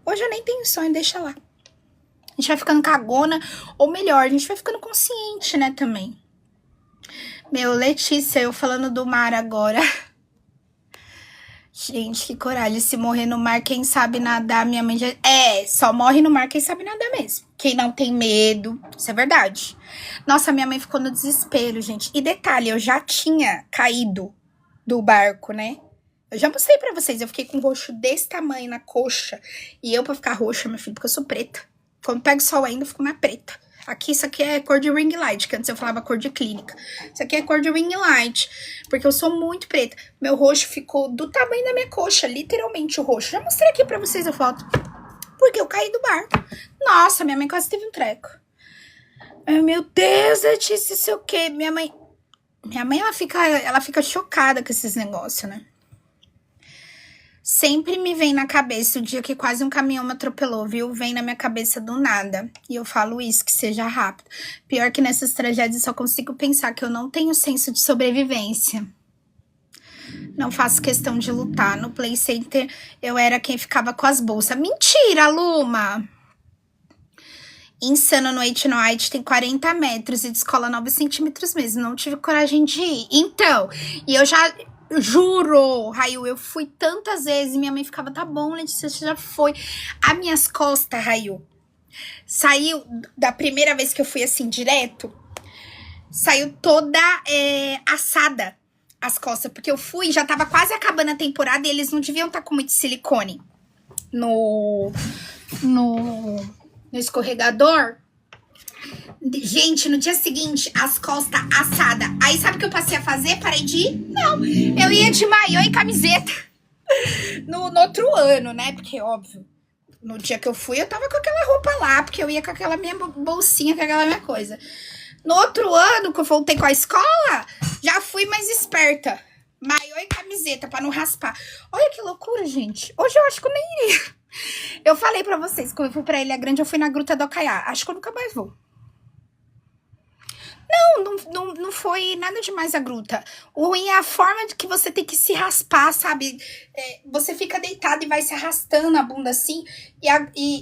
Hoje eu nem tenho sonho, deixa lá. A gente vai ficando cagona, ou melhor, a gente vai ficando consciente, né, também. Meu, Letícia, eu falando do mar agora. Gente, que coragem, se morrer no mar, quem sabe nadar, minha mãe já... só morre no mar quem sabe nadar mesmo. Quem não tem medo, isso é verdade. Nossa, minha mãe ficou no desespero, gente. E detalhe, eu já tinha caído do barco, né? Eu já mostrei pra vocês, eu fiquei com um roxo desse tamanho na coxa. E eu, pra ficar roxa, meu filho, porque eu sou preta. Quando pego sol ainda, eu fico mais preta. Aqui, isso aqui é cor de ring light, que antes eu falava cor de clínica. Isso aqui é cor de ring light, porque eu sou muito preta. Meu roxo ficou do tamanho da minha coxa, literalmente o roxo. Já mostrei aqui pra vocês a foto. Porque eu caí do barco. Nossa, minha mãe quase teve um treco. Ai, meu Deus, eu disse isso o quê? Minha mãe, ela fica chocada com esses negócios, né? Sempre me vem na cabeça o dia que quase um caminhão me atropelou, viu? Vem na minha cabeça do nada. E eu falo isso, que seja rápido. Pior que nessas tragédias só consigo pensar que eu não tenho senso de sobrevivência. Não faço questão de lutar. No Play Center eu era quem ficava com as bolsas. Mentira, Luma! Insano no Wait No Height tem 40 metros e descola 9 centímetros mesmo. Não tive coragem de ir. Então, e eu já... Juro, Raio, eu fui tantas vezes e minha mãe ficava, tá bom, Letícia, você já foi. As minhas costas, Raio, saiu, da primeira vez que eu fui assim, direto, saiu toda assada as costas, porque eu fui, já tava quase acabando a temporada e eles não deviam estar com muito silicone no escorregador. Gente, no dia seguinte, as costas assadas. Aí sabe o que eu passei a fazer? Parei de ir? Não, eu ia de maiô e camiseta. No outro ano, né? Porque, óbvio, no dia que eu fui, eu tava com aquela roupa lá, porque eu ia com aquela minha bolsinha, com aquela minha coisa. No outro ano, que eu voltei com a escola, já fui mais esperta. Maiô e camiseta, pra não raspar. Olha que loucura, gente. Hoje eu acho que eu nem iria. Eu falei pra vocês, quando eu fui pra Ilha Grande, eu fui na Gruta do Ocaiá. Acho que eu nunca mais vou. Não foi nada demais a gruta. O ruim é a forma de que você tem que se raspar, sabe? Você fica deitado e vai se arrastando a bunda assim. E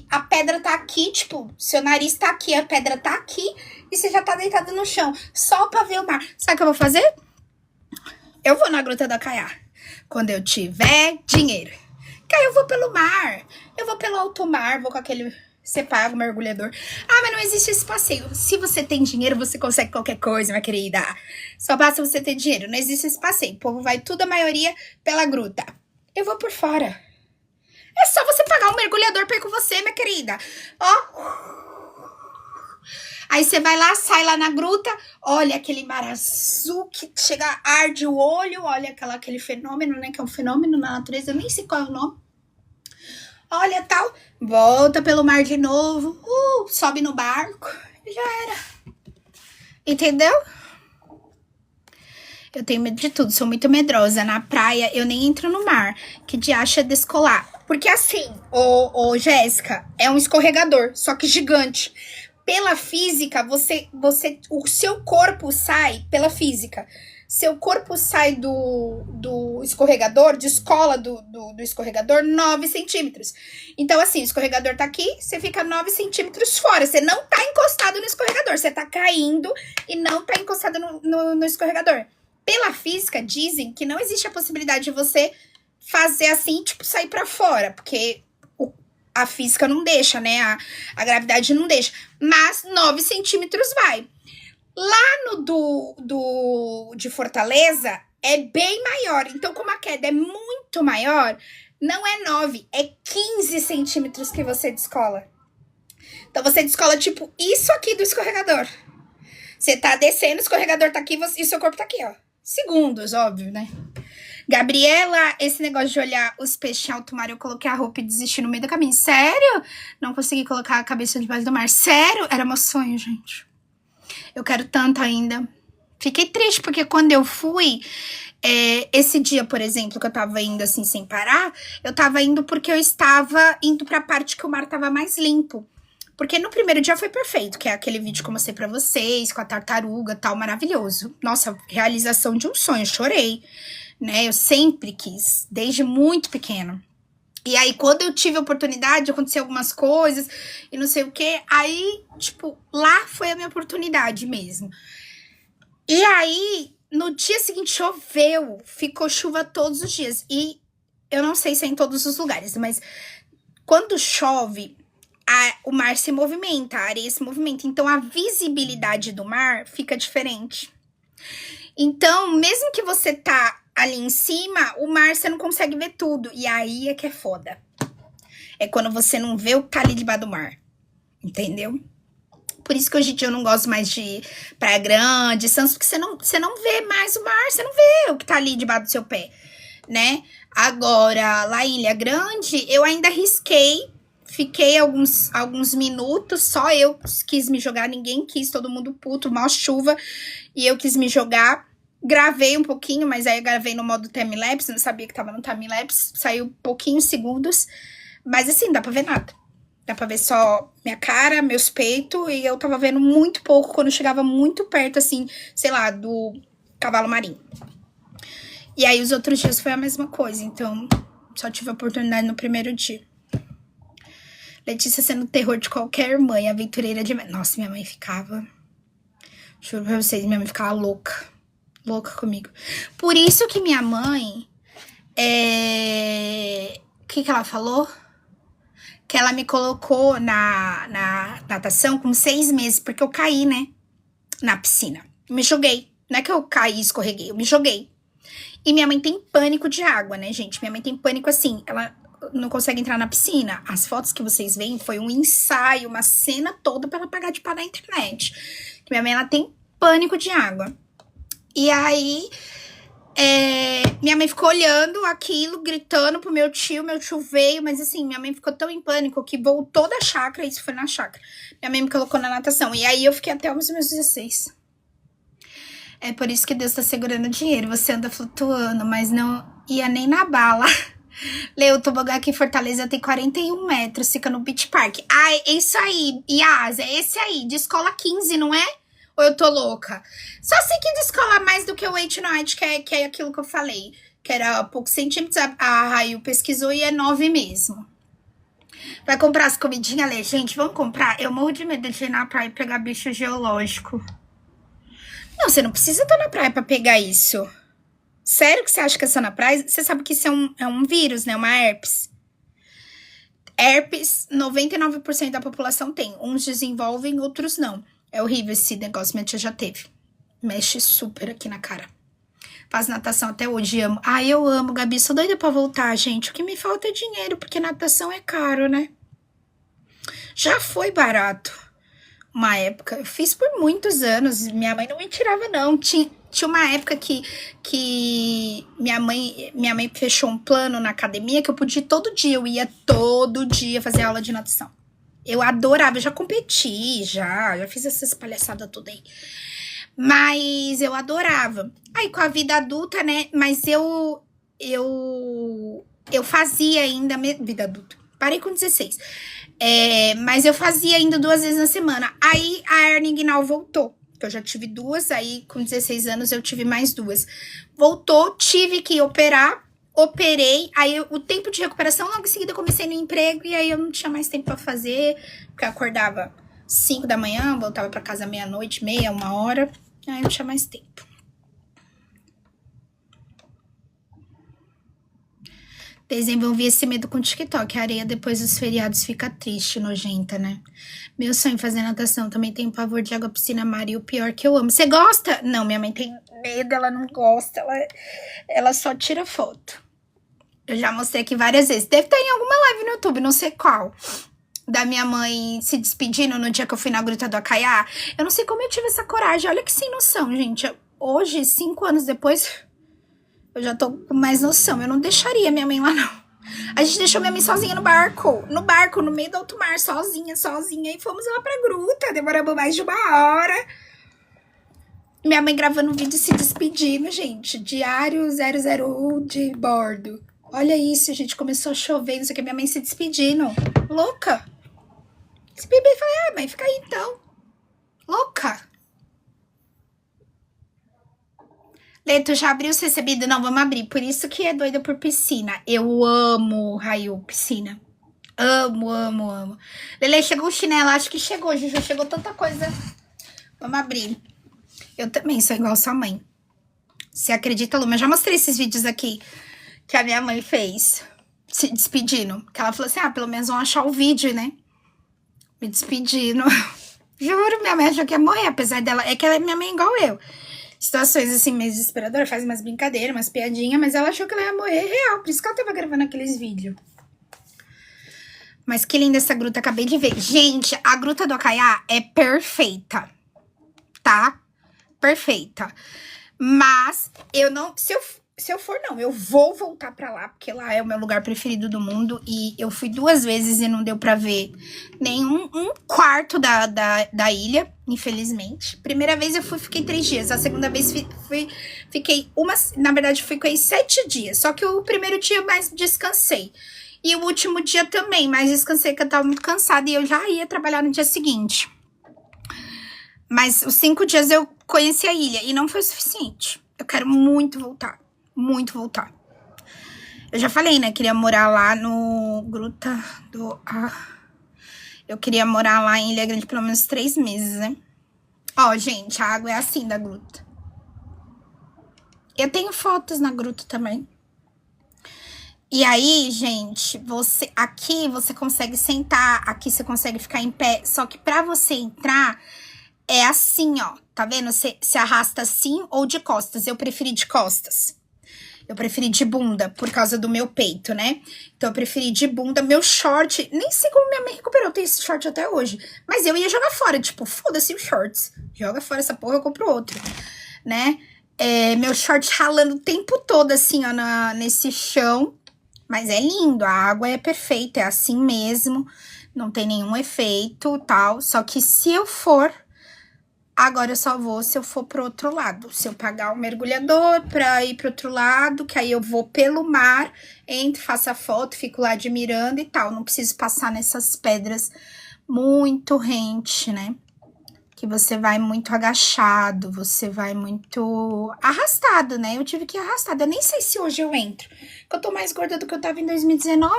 a pedra tá aqui, tipo, seu nariz tá aqui, a pedra tá aqui. E você já tá deitado no chão, só pra ver o mar. Sabe o que eu vou fazer? Eu vou na Gruta do Ocaiá quando eu tiver dinheiro. Que aí eu vou pelo mar. Eu vou pelo alto mar, vou com aquele... Você paga o mergulhador. Ah, mas não existe esse passeio. Se você tem dinheiro, você consegue qualquer coisa, minha querida. Só basta você ter dinheiro. Não existe esse passeio. O povo vai tudo, a maioria, pela gruta. Eu vou por fora. É só você pagar um mergulhador pra ir com você, minha querida. Ó. Aí você vai lá, sai lá na gruta. Olha aquele mar azul que chega, arde o olho. Olha aquele fenômeno, né? Que é um fenômeno na natureza. Eu nem sei qual é o nome. Olha, tal, volta pelo mar de novo, sobe no barco, já era. Entendeu? Eu tenho medo de tudo, sou muito medrosa. Na praia, eu nem entro no mar, que de acha descolar. Porque assim, Jéssica, é um escorregador, só que gigante. pela física, o seu corpo sai pela física. Seu corpo sai do escorregador, descola do escorregador 9 centímetros. Então, assim, o escorregador tá aqui, você fica 9 centímetros fora. Você não tá encostado no escorregador, você tá caindo e não tá encostado no escorregador. Pela física, dizem que não existe a possibilidade de você fazer assim, tipo, sair pra fora, porque a física não deixa, né? A gravidade não deixa. Mas 9 centímetros vai. Lá no de Fortaleza é bem maior. Então, como a queda é muito maior, não é 9, é 15 centímetros que você descola. Então, você descola, tipo, isso aqui do escorregador. Você tá descendo, o escorregador tá aqui e o seu corpo tá aqui, ó. Segundos, óbvio, né? Gabriela, esse negócio de olhar os peixes em alto mar, eu coloquei a roupa e desisti no meio do caminho. Sério? Não consegui colocar a cabeça debaixo do mar. Sério? Era meu sonho, gente. Eu quero tanto ainda. Fiquei triste, porque quando eu fui, esse dia, por exemplo, que eu tava indo assim, sem parar, eu tava indo porque eu estava indo pra parte que o mar tava mais limpo. Porque no primeiro dia foi perfeito, que é aquele vídeo que eu mostrei pra vocês, com a tartaruga e tal, maravilhoso. Nossa, realização de um sonho, chorei, né? Eu sempre quis, desde muito pequena. E aí, quando eu tive a oportunidade, aconteceu algumas coisas e não sei o quê. Aí, tipo, lá foi a minha oportunidade mesmo. E aí, no dia seguinte, choveu. Ficou chuva todos os dias. E eu não sei se é em todos os lugares, mas quando chove, o mar se movimenta, a areia se movimenta. Então, a visibilidade do mar fica diferente. Então, mesmo que você tá ali em cima, o mar você não consegue ver tudo. E aí é que é foda. É quando você não vê o que tá ali debaixo do mar. Entendeu? Por isso que hoje em dia eu não gosto mais de Praia Grande, Santos, porque você não vê mais o mar, você não vê o que tá ali debaixo do seu pé, né? Agora, lá em Ilha Grande, eu ainda arrisquei, fiquei alguns minutos, só eu quis me jogar, ninguém quis, todo mundo puto, mó chuva, e eu quis me jogar. Gravei um pouquinho, mas aí eu gravei no modo time-lapse, não sabia que tava no time-lapse, saiu pouquinhos segundos, mas assim, dá pra ver nada. Dá pra ver só minha cara, meus peitos, e eu tava vendo muito pouco quando chegava muito perto, assim, sei lá, do cavalo marinho. E aí os outros dias foi a mesma coisa, então só tive a oportunidade no primeiro dia. Letícia sendo o terror de qualquer mãe, aventureira de... Nossa, minha mãe ficava... Juro pra vocês, minha mãe ficava louca comigo. Por isso que minha mãe, o que ela falou? Que ela me colocou na natação com 6 meses, porque eu caí, né? Na piscina. Me joguei. Não é que eu caí e escorreguei, eu me joguei. E minha mãe tem pânico de água, né, gente? Minha mãe tem pânico assim, ela não consegue entrar na piscina. As fotos que vocês veem foi um ensaio, uma cena toda pra ela pagar de pau na internet. Minha mãe, ela tem pânico de água. E aí, minha mãe ficou olhando aquilo, gritando pro meu tio veio, mas assim, minha mãe ficou tão em pânico que voltou da chácara, isso foi na chácara. Minha mãe me colocou na natação, e aí eu fiquei até os meus 16. É por isso que Deus tá segurando o dinheiro, você anda flutuando, mas não ia nem na bala. Lê, o tobogã aqui em Fortaleza tem 41 metros, fica no Beach Park. Ah, é isso aí, Yas, é esse aí, de escola 15, não é? Ou eu tô louca? Só sei que descola mais do que o Weight Night, que é aquilo que eu falei. Que era poucos centímetros, a Raio pesquisou e é 9 mesmo. Vai comprar as comidinhas, Lê? Gente, vamos comprar? Eu morro de medo de ir na praia e pegar bicho geológico. Não, você não precisa estar na praia pra pegar isso. Sério que você acha que é só na praia? Você sabe que isso é um vírus, né? Uma herpes. Herpes, 99% da população tem. Uns desenvolvem, outros não. É horrível esse negócio, minha tia já teve. Mexe super aqui na cara. Faz natação até hoje, amo. Ai, eu amo, Gabi, sou doida pra voltar, gente. O que me falta é dinheiro, porque natação é caro, né? Já foi barato. Uma época, eu fiz por muitos anos. Minha mãe não me tirava, não. Tinha uma época que minha mãe fechou um plano na academia que eu podia ir todo dia. Eu ia todo dia fazer aula de natação. Eu adorava, eu já competi, já fiz essas palhaçadas tudo aí. Mas eu adorava. Aí com a vida adulta, né? Mas eu fazia ainda... Vida adulta. Parei com 16. Mas eu fazia ainda 2 vezes na semana. Aí a hernia inguinal voltou. Eu já tive 2, aí com 16 anos eu tive mais 2. Voltou, tive que operar, operei. Aí o tempo de recuperação, logo em seguida eu comecei no emprego. E aí eu não tinha mais tempo pra fazer, porque eu acordava 5 da manhã, voltava pra casa meia-noite, 1h. Aí eu não tinha mais tempo. Desenvolvi esse medo com o TikTok. A areia depois dos feriados fica triste, nojenta, né? Meu sonho é fazer natação. Também tenho pavor de água, piscina, mar e o pior que eu amo. Você gosta? Não, minha mãe tem medo, ela não gosta. Ela só tira foto. Eu já mostrei aqui várias vezes. Deve estar em alguma live no YouTube, não sei qual. Da minha mãe se despedindo no dia que eu fui na Gruta do Acaiá. Eu não sei como eu tive essa coragem. Olha que sem noção, gente. Hoje, 5 anos depois... eu já tô com mais noção. Eu não deixaria minha mãe lá, não. A gente deixou minha mãe sozinha no barco. No meio do alto mar, sozinha. E fomos lá pra gruta. Demoramos mais de 1 hora. Minha mãe gravando um vídeo se despedindo, gente. Diário 001 de bordo. Olha isso, gente. Começou a chover, não sei o que. Minha mãe se despedindo. Louca. Esse bebê falei, mãe, fica aí então. Louca. Leto, já abriu os recebidos? Não, vamos abrir. Por isso que é doida por piscina. Eu amo, Raio, piscina. Amo. Lele, chegou o chinelo? Acho que chegou, Juju. Chegou tanta coisa. Vamos abrir. Eu também sou igual sua mãe. Você acredita, Lu? Eu já mostrei esses vídeos aqui que a minha mãe fez se despedindo. Que ela falou assim, pelo menos vão achar o vídeo, né? Me despedindo. Juro, minha mãe achou que ia morrer. Apesar dela... é que ela é minha mãe igual eu. Situações assim, meio desesperadoras, faz umas brincadeiras, umas piadinhas, mas ela achou que ela ia morrer real, por isso que ela tava gravando aqueles vídeos. Mas que linda essa gruta, acabei de ver. Gente, a Gruta do Acaiá é perfeita, tá? Perfeita. Mas eu não, se eu for não, eu vou voltar pra lá, porque lá é o meu lugar preferido do mundo. E eu fui 2 vezes e não deu pra ver nenhum quarto da ilha, infelizmente. Primeira vez eu fui, fiquei 3 dias. A segunda vez fiquei na verdade, fiquei 7 dias. Só que o primeiro dia mais descansei. E o último dia também, mas descansei porque eu tava muito cansada e eu já ia trabalhar no dia seguinte. Mas os 5 dias eu conheci a ilha e não foi o suficiente. Eu quero muito voltar. Muito voltar. Eu já falei, né? Queria morar lá no Gruta do... eu queria morar lá em Ilha Grande pelo menos 3 meses, né? Ó, gente, a água é assim da gruta. Eu tenho fotos na gruta também. E aí, gente, aqui você consegue sentar, aqui você consegue ficar em pé. Só que pra você entrar, é assim, ó. Tá vendo? Você se arrasta assim ou de costas. Eu preferi de costas. Eu preferi de bunda, por causa do meu peito, né? Então, eu preferi de bunda. Meu short, nem sei como minha mãe recuperou. Eu tenho esse short até hoje. Mas eu ia jogar fora, tipo, foda-se os shorts. Joga fora essa porra, eu compro outro, né? Meu short ralando o tempo todo, assim, ó, nesse chão. Mas é lindo, a água é perfeita, é assim mesmo. Não tem nenhum efeito, tal. Só que se eu for... agora eu só vou se eu for pro outro lado. Se eu pagar um mergulhador pra ir pro outro lado, que aí eu vou pelo mar, entro, faço a foto, fico lá admirando e tal. Não preciso passar nessas pedras muito rente, né? Que você vai muito agachado, você vai muito arrastado, né? Eu tive que ir arrastada. Eu nem sei se hoje eu entro. Porque eu tô mais gorda do que eu tava em 2019.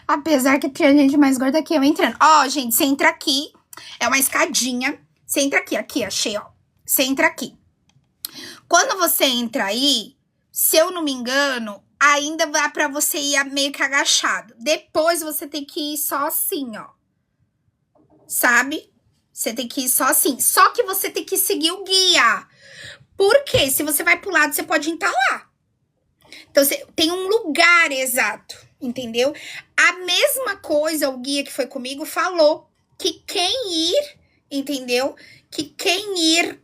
Apesar que tinha gente mais gorda que eu entrando. Ó, gente, você entra aqui. É uma escadinha. Você entra aqui, achei, ó. Você entra aqui. Quando você entra aí, se eu não me engano, ainda dá pra você ir meio que agachado. Depois você tem que ir só assim, ó. Sabe? Você tem que ir só assim. Só que você tem que seguir o guia. Porque se você vai pro lado, você pode entalar. Então, tem um lugar exato, entendeu? A mesma coisa, o guia que foi comigo falou que quem ir... entendeu? Que quem ir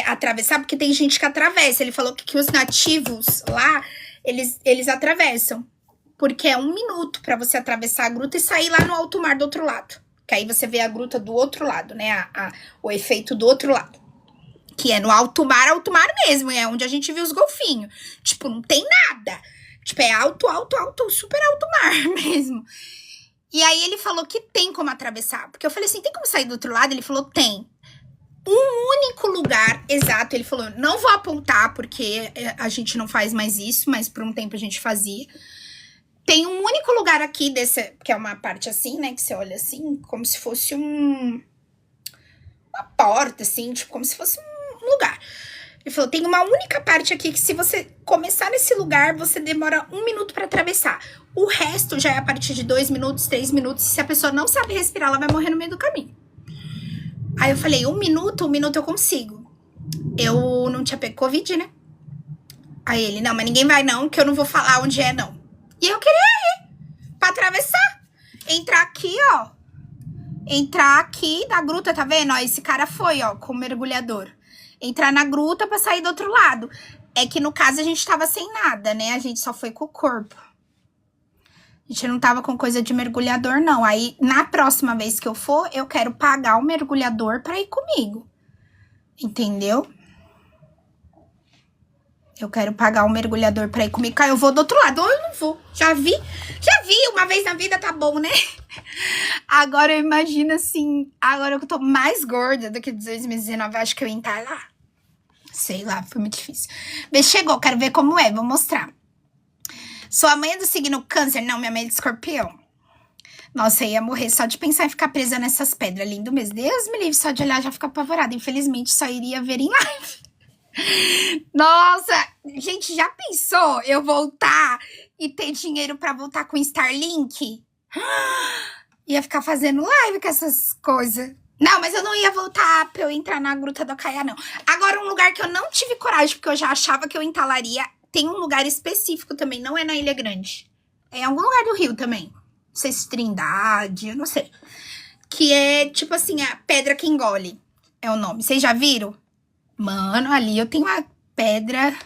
atravessar, porque tem gente que atravessa. Ele falou que os nativos lá, eles atravessam. Porque é 1 minuto pra você atravessar a gruta e sair lá no alto mar do outro lado. Que aí você vê a gruta do outro lado, né? O efeito do outro lado. Que é no alto mar mesmo. É onde a gente viu os golfinhos. Tipo, não tem nada. Tipo, é alto, super alto mar mesmo. E aí ele falou que tem como atravessar. Porque eu falei assim, tem como sair do outro lado? Ele falou, tem. Um único lugar exato. Ele falou, não vou apontar, porque a gente não faz mais isso, mas por um tempo a gente fazia. Tem um único lugar aqui, que é uma parte assim, né? Que você olha assim, como se fosse uma porta, assim, tipo, como se fosse um lugar. Ele falou, tem uma única parte aqui que se você começar nesse lugar, você demora 1 minuto pra atravessar. O resto já é a partir de 2 minutos, 3 minutos. Se a pessoa não sabe respirar, ela vai morrer no meio do caminho. Aí eu falei, 1 minuto eu consigo. Eu não tinha pego Covid, né? Aí ele, não, mas ninguém vai não, que eu não vou falar onde é, não. E eu queria ir pra atravessar. Entrar aqui, ó. Entrar aqui na gruta, tá vendo? Ó, esse cara foi, ó, com o mergulhador. Entrar na gruta pra sair do outro lado. É que no caso a gente tava sem nada, né? A gente só foi com o corpo. A gente não tava com coisa de mergulhador, não. Aí, na próxima vez que eu for, eu quero pagar o mergulhador pra ir comigo. Entendeu? Eu quero pagar o mergulhador pra ir comigo. Aí eu vou do outro lado. Ou eu não vou. Já vi. Uma vez na vida tá bom, né? Agora eu imagino assim. Agora que eu tô mais gorda do que 2019, acho que eu ia entrar lá. Sei lá, foi muito difícil. Mas chegou, quero ver como é. Vou mostrar. Sou a mãe do signo câncer. Não, minha mãe é de escorpião. Nossa, eu ia morrer só de pensar em ficar presa nessas pedras. Lindo mesmo. Deus me livre, só de olhar já fica apavorada. Infelizmente, só iria ver em live. Nossa, gente, já pensou eu voltar e ter dinheiro pra voltar com Starlink? Ia ficar fazendo live com essas coisas. Não, mas eu não ia voltar pra eu entrar na Gruta do Caiá, não. Agora, um lugar que eu não tive coragem, porque eu já achava que eu entalaria, tem um lugar específico também, não é na Ilha Grande. É em algum lugar do Rio também. Não sei se Trindade, eu não sei. Que é, tipo assim, a pedra que engole. É o nome. Vocês já viram? Mano, ali eu tenho uma pedra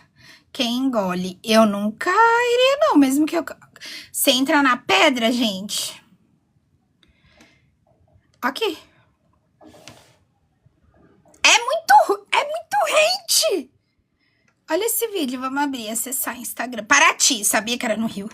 que engole. Eu nunca iria, não. Mesmo que eu... Você entra na pedra, gente. Aqui. É muito rente. Olha esse vídeo, vamos abrir, acessar Instagram. Paraty, sabia que era no Rio.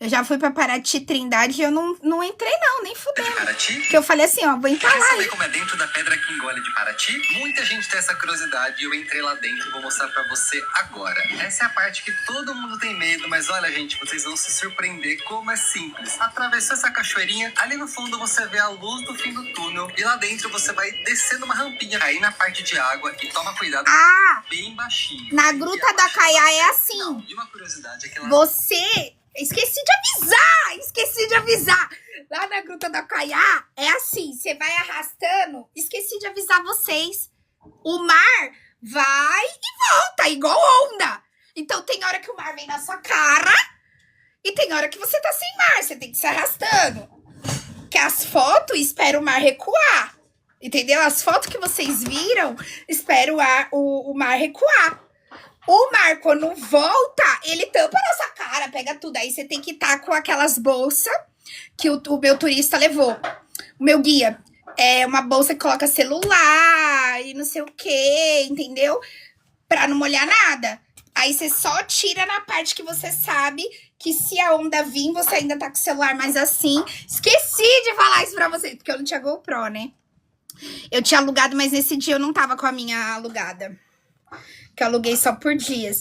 Eu já fui pra Paraty, Trindade, e eu não entrei não, nem fudendo. Porque eu falei assim, ó, vou entrar lá. Quer saber como é dentro da pedra que engole de Paraty? Muita gente tem essa curiosidade e eu entrei lá dentro e vou mostrar pra você agora. Essa é a parte que todo mundo tem medo, mas olha, gente, vocês vão se surpreender como é simples. Atravessou essa cachoeirinha, ali no fundo você vê a luz do fim do túnel e lá dentro você vai descendo uma rampinha, aí na parte de água e toma cuidado, bem baixinho. Na Gruta da Caiá é assim. Não, e uma curiosidade é que lá... Você... Esqueci de avisar. Lá na Gruta da Caiá é assim, você vai arrastando. Esqueci de avisar vocês. O mar vai e volta, igual onda. Então tem hora que o mar vem na sua cara e tem hora que você tá sem mar, você tem que se arrastando. Que as fotos esperam o mar recuar. Entendeu? As fotos que vocês viram esperam o mar recuar. O mar, quando volta, ele tampa a nossa cara, pega tudo. Aí você tem que estar com aquelas bolsas que o meu turista levou. O meu guia. É uma bolsa que coloca celular e não sei o que, entendeu? Pra não molhar nada. Aí você só tira na parte que você sabe que se a onda vir, você ainda tá com o celular. Mas assim, esqueci de falar isso pra vocês, porque eu não tinha GoPro, né? Eu tinha alugado, mas nesse dia eu não tava com a minha alugada. Que eu aluguei só por dias.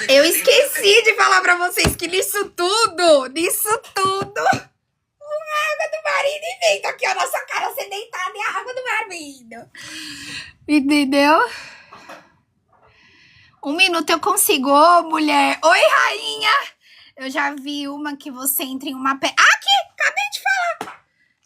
Eu esqueci de falar pra vocês que nisso tudo, uma água do mar indo e vindo. Aqui, a nossa cara ser deitada e a água do mar vindo. Entendeu? 1 minuto eu consigo. Ô, mulher. Oi, rainha. Eu já vi uma que você entra em uma pedra. Aqui, acabei de falar.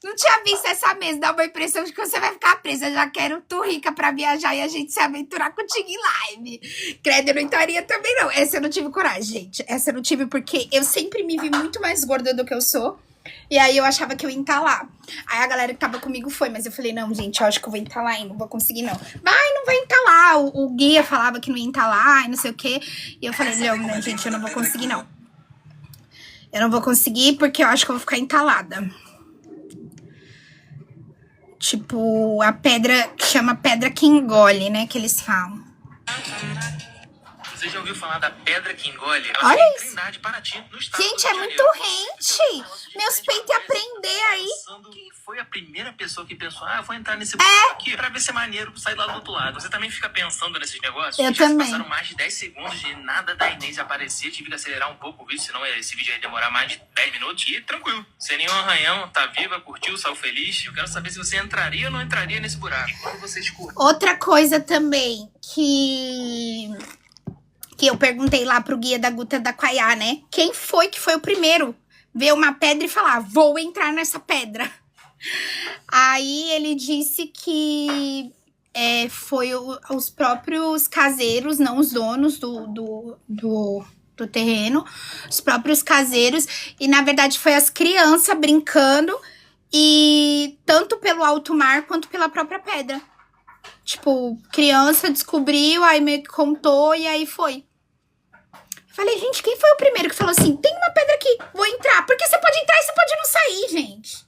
Não tinha visto essa mesa, dá uma impressão de que você vai ficar presa. Eu já quero tu rica pra viajar e a gente se aventurar contigo em live. Credo, eu não entraria também, não. Essa eu não tive coragem, gente. Essa eu não tive porque eu sempre me vi muito mais gorda do que eu sou. E aí eu achava que eu ia entalar. Aí a galera que tava comigo foi, mas eu falei, não, gente, eu acho que eu vou entalar e não vou conseguir, não. Não vai entalar. O guia falava que não ia entalar e não sei o quê. E eu falei, não, gente, eu não vou conseguir, não. Eu não vou conseguir porque eu acho que eu vou ficar entalada. Tipo, a pedra que chama pedra que engole, né? Que eles falam. Você já ouviu falar da pedra que engole? Olha Ela isso. em Trindade, Paraty, no estado Gente, do é Rio de muito Janeiro. rente. Meus peitos e aprender aí. Quem foi a primeira pessoa que pensou, eu vou entrar nesse buraco aqui pra ver se é maneiro sair lá do outro lado? Você também fica pensando nesses negócios? Eu Já se também. passaram mais de 10 segundos de nada da Inês aparecer. Tive que acelerar um pouco o vídeo, senão esse vídeo ia demorar mais de 10 minutos. E tranquilo, sem nenhum arranhão, tá viva, curtiu, saiu feliz. Eu quero saber se você entraria ou não entraria nesse buraco. E quando você escuta. Outra coisa também que eu perguntei lá pro guia da Guta da Quaiá, né? Quem foi que foi o primeiro ver uma pedra e falar, vou entrar nessa pedra? Aí ele disse que foi os próprios caseiros, não os donos do terreno, os próprios caseiros, e na verdade foi as crianças brincando, e tanto pelo alto mar quanto pela própria pedra. Tipo, criança descobriu, aí meio que contou, e aí foi. Falei, gente, quem foi o primeiro que falou assim, tem uma pedra aqui, vou entrar? Porque você pode entrar e você pode não sair, gente.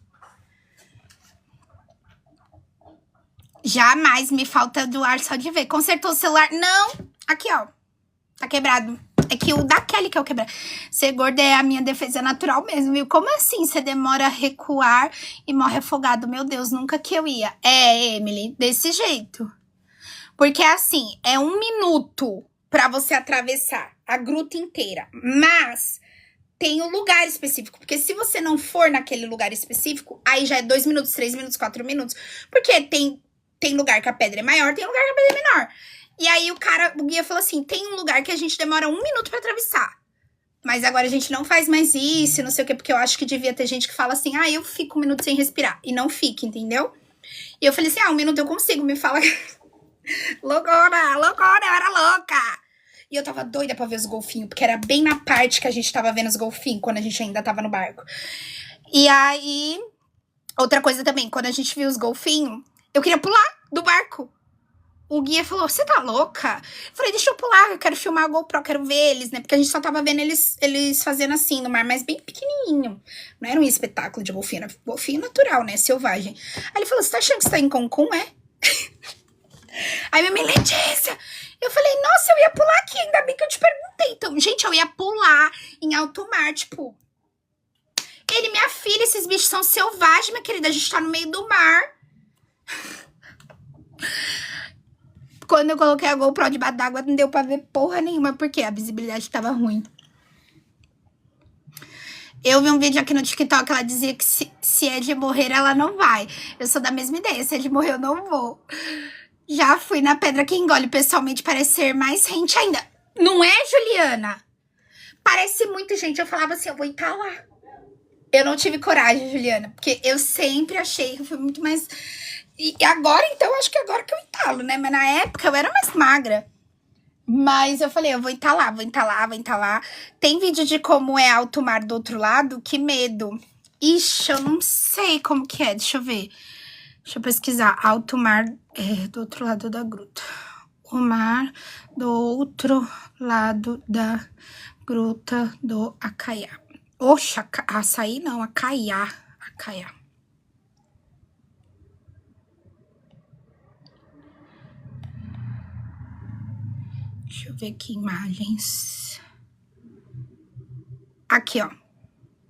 Jamais me falta do ar só de ver. Consertou o celular? Não. Aqui, ó. Tá quebrado. É que o da Kelly que é o quebrado. Ser gorda é a minha defesa natural mesmo, viu? Como assim você demora a recuar e morre afogado? Meu Deus, nunca que eu ia. Emily, desse jeito. Porque assim, é 1 minuto pra você atravessar a gruta inteira. Mas tem um lugar específico. Porque se você não for naquele lugar específico, aí já é 2 minutos, 3 minutos, 4 minutos. Porque tem lugar que a pedra é maior, tem lugar que a pedra é menor. E aí o guia falou assim, tem um lugar que a gente demora 1 minuto pra atravessar. Mas agora a gente não faz mais isso, não sei o quê, porque eu acho que devia ter gente que fala assim, eu fico 1 minuto sem respirar. E não fica, entendeu? E eu falei assim, 1 minuto eu consigo, me fala. Loucura, eu era louca. E eu tava doida pra ver os golfinhos, porque era bem na parte que a gente tava vendo os golfinhos, quando a gente ainda tava no barco. E aí, outra coisa também, quando a gente viu os golfinhos, eu queria pular do barco. O guia falou, você tá louca? Eu falei, deixa eu pular, eu quero filmar a GoPro, quero ver eles, né? Porque a gente só tava vendo eles fazendo assim no mar, mas bem pequenininho. Não era um espetáculo de golfinho, era golfinho natural, né? Selvagem. Aí ele falou, você tá achando que você tá em Cancún, é? Aí minha mãe, Letícia, eu falei, nossa, eu ia pular aqui, ainda bem que eu te perguntei. Então, gente, eu ia pular em alto mar, tipo... Ele, minha filha, esses bichos são selvagens, minha querida, a gente tá no meio do mar. Quando eu coloquei a GoPro debaixo d'água, não deu pra ver porra nenhuma, porque a visibilidade tava ruim. Eu vi um vídeo aqui no TikTok, ela dizia que se é de morrer, ela não vai. Eu sou da mesma ideia, se é de morrer, eu não vou. Já fui na pedra que engole, pessoalmente parece ser mais rente ainda. Não é, Juliana? Parece muito, gente. Eu falava assim, eu vou entrar lá. Eu não tive coragem, Juliana, porque eu sempre achei que eu fui muito mais... E agora, então, acho que agora que eu entalo, né? Mas na época eu era mais magra. Mas eu falei, eu vou entalar, vou entalar, vou entalar. Tem vídeo de como é alto mar do outro lado? Que medo. Ixi, eu não sei como que é, deixa eu ver. Deixa eu pesquisar. Alto mar do outro lado da gruta. O mar do outro lado da gruta do Acaiá. Oxa, açaí não, Acaiá. Acaiá. Deixa eu ver aqui imagens. Aqui, ó.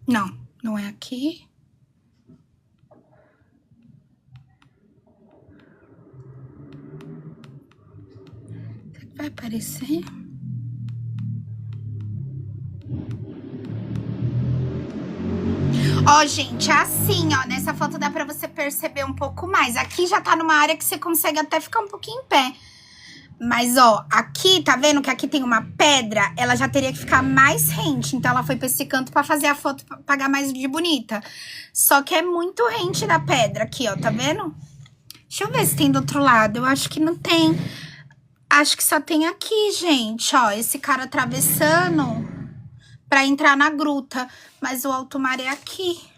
Não, não é aqui. Vai aparecer? Ó, gente, assim, ó, nessa foto dá pra você perceber um pouco mais. Aqui já tá numa área que você consegue até ficar um pouquinho em pé. Mas, ó, aqui, tá vendo que aqui tem uma pedra? Ela já teria que ficar mais rente. Então, ela foi pra esse canto pra fazer a foto, pra pagar mais de bonita. Só que é muito rente da pedra aqui, ó, tá vendo? Deixa eu ver se tem do outro lado. Eu acho que não tem. Acho que só tem aqui, gente, ó. Esse cara atravessando pra entrar na gruta. Mas o alto mar é aqui.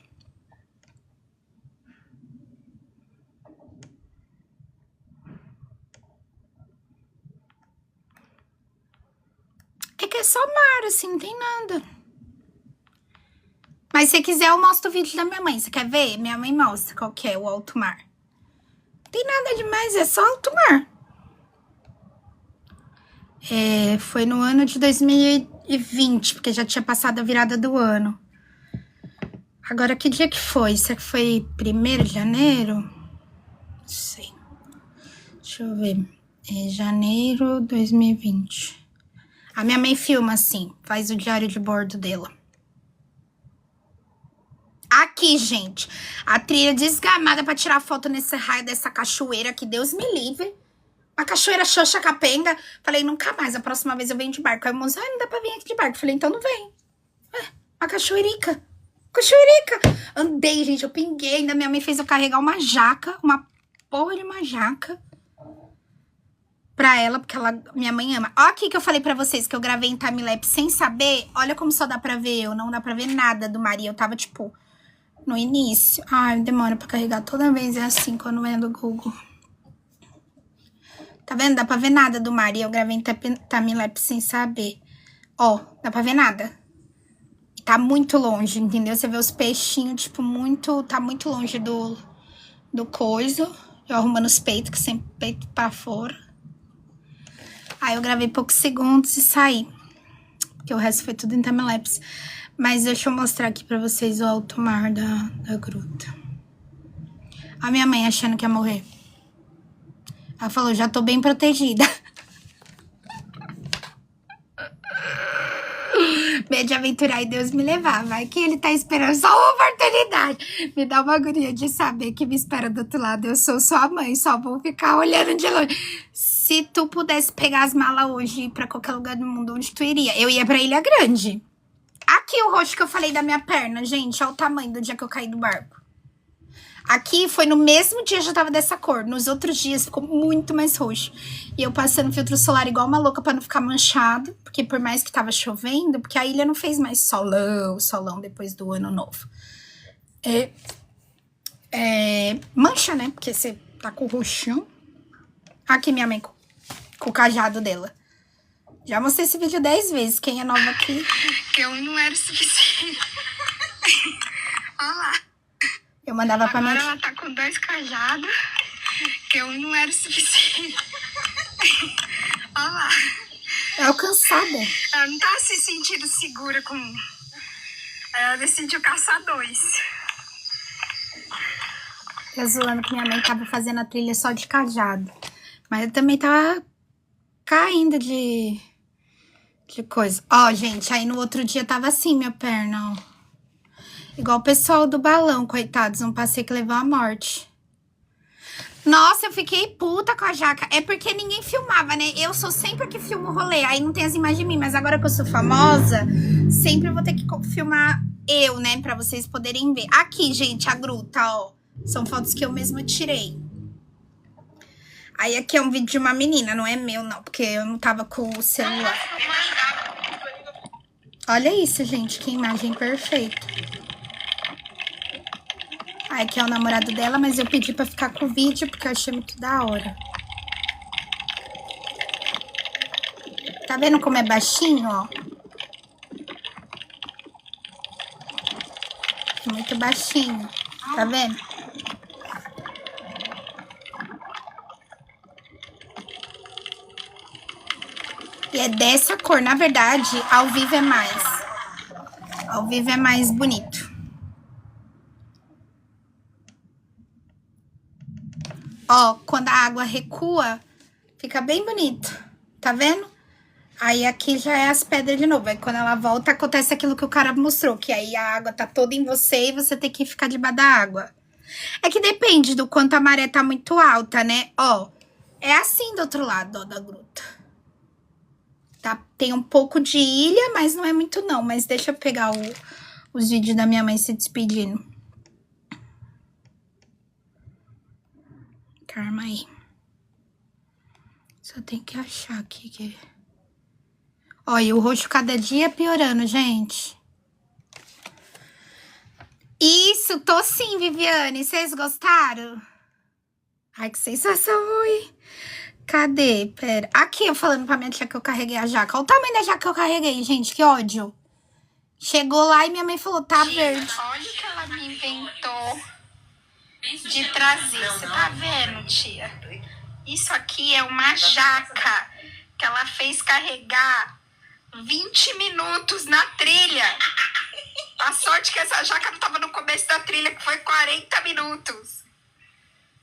É que é só mar, assim, não tem nada. Mas se quiser, eu mostro o vídeo da minha mãe. Você quer ver? Minha mãe mostra qual que é o alto mar. Não tem nada demais, é só alto mar. Foi no ano de 2020, porque já tinha passado a virada do ano. Agora, que dia que foi? Será que foi 1º de janeiro? Não sei. Deixa eu ver. Janeiro 2020. A minha mãe filma assim, faz o diário de bordo dela. Aqui, gente, a trilha desgamada pra tirar foto nesse raio dessa cachoeira, que Deus me livre. A cachoeira xoxa capenga. Falei, nunca mais, a próxima vez eu venho de barco. Aí o moço, não dá pra vir aqui de barco. Falei, então não vem. A cachoeirica. Andei, gente, eu pinguei. Ainda minha mãe fez eu carregar uma jaca, uma porra de uma jaca pra ela, porque minha mãe ama. Ó aqui que eu falei pra vocês que eu gravei em timelapse sem saber. Olha como só dá pra ver eu, não dá pra ver nada do mar. E eu tava, tipo, no início. Ai, demora pra carregar toda vez, é assim quando é do Google. Tá vendo? Dá pra ver nada do mar. E eu gravei em timelapse sem saber. Ó, dá pra ver nada. Tá muito longe, entendeu? Você vê os peixinhos, tipo, muito... Tá muito longe do coiso. Eu arrumando os peitos, que sempre peito pra fora. Aí eu gravei poucos segundos e saí. Porque o resto foi tudo em timelapse. Mas deixa eu mostrar aqui pra vocês o alto mar da gruta. A minha mãe achando que ia morrer. Ela falou, já tô bem protegida. Medo de aventurar e Deus me levar. Vai que ele tá esperando só uma oportunidade. Me dá uma agonia de saber que me espera do outro lado. Eu sou sua mãe, só vou ficar olhando de longe. Se tu pudesse pegar as malas hoje e ir pra qualquer lugar do mundo, onde tu iria? Eu ia pra Ilha Grande. Aqui o roxo que eu falei da minha perna, gente. Olha o tamanho do dia que eu caí do barco. Aqui foi no mesmo dia já tava dessa cor. Nos outros dias ficou muito mais roxo. E eu passando filtro solar igual uma louca pra não ficar manchado. Porque por mais que tava chovendo, porque a ilha não fez mais solão depois do ano novo. Mancha, né? Porque você tá com o roxão. Aqui minha mãe com o cajado dela. Já mostrei esse vídeo 10 vezes. Quem é nova aqui... Que eu não era o suficiente. Olha lá. Eu mandava pra minha... Agora ela tá com 2 cajados. Que eu não era o suficiente. Olha lá. É alcançada. Ela não tá se sentindo segura com... Ela decidiu caçar 2. Eu zoando que minha mãe tava fazendo a trilha só de cajado. Mas eu também tava caindo de coisa. Ó, gente, aí no outro dia tava assim minha perna, ó. Igual o pessoal do balão, coitados. Um passeio que levou à morte. Nossa, eu fiquei puta com a jaca. É porque ninguém filmava, né? Eu sou sempre a que filmo o rolê. Aí não tem as imagens de mim. Mas agora que eu sou famosa, sempre eu vou ter que filmar eu, né? Pra vocês poderem ver. Aqui, gente, a gruta, ó. São fotos que eu mesma tirei. Aí aqui é um vídeo de uma menina, não é meu, não. Porque eu não tava com o celular. Olha isso, gente. Que imagem perfeita. Aí aqui é o namorado dela, mas eu pedi pra ficar com o vídeo porque eu achei muito da hora. Tá vendo como é baixinho, ó? É muito baixinho. Tá vendo? E é dessa cor. Na verdade, ao vivo é mais. Ao vivo é mais bonito. Ó, quando a água recua, fica bem bonito. Tá vendo? Aí aqui já é as pedras de novo. Aí quando ela volta, acontece aquilo que o cara mostrou. Que aí a água tá toda em você e você tem que ficar debaixo da água. É que depende do quanto a maré tá muito alta, né? Ó, é assim do outro lado, ó, da gruta. Tá? Tem um pouco de ilha, mas não é muito não. Mas deixa eu pegar os vídeos da minha mãe se despedindo. Calma aí. Só tem que achar aqui que... Olha, o roxo cada dia piorando, gente. Isso, tô sim, Viviane. Vocês gostaram? Ai, que sensação ruim. Cadê? Pera. Aqui eu falando pra minha tia que eu carreguei a jaca. Olha o tamanho da jaca que eu carreguei, gente. Que ódio. Chegou lá e minha mãe falou, tá verde. Olha o que ela me inventou de trazer. Você tá vendo, tia? Isso aqui é uma jaca que ela fez carregar 20 minutos na trilha. A sorte que essa jaca não tava no começo da trilha, que foi 40 minutos.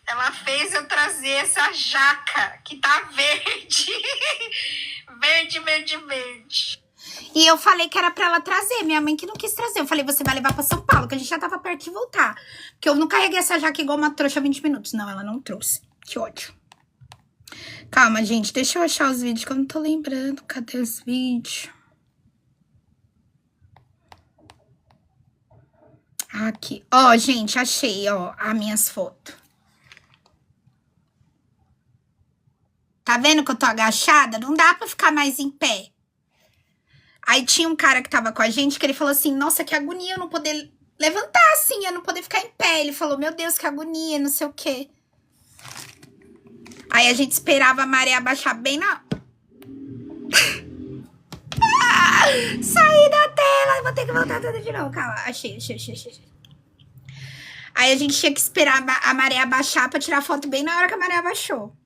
Ela fez eu trazer essa jaca, que tá verde. Verde, verde, verde. E eu falei que era pra ela trazer, minha mãe que não quis trazer. Eu falei, você vai levar pra São Paulo, que a gente já tava perto de voltar. Porque eu não carreguei essa jaca igual uma trouxa 20 minutos. Não, ela não trouxe. Que ódio. Calma, gente, deixa eu achar os vídeos que eu não tô lembrando. Cadê os vídeos? Aqui. Ó, gente, achei, ó, as minhas fotos. Tá vendo que eu tô agachada? Não dá pra ficar mais em pé. Aí tinha um cara que tava com a gente que ele falou assim, nossa, que agonia eu não poder levantar assim, eu não poder ficar em pé. Ele falou, meu Deus, que agonia, não sei o quê. Aí a gente esperava a maré abaixar bem na... Saí da tela, vou ter que voltar tudo de novo. Calma, achei. Aí a gente tinha que esperar a maré abaixar pra tirar foto bem na hora que a maré abaixou.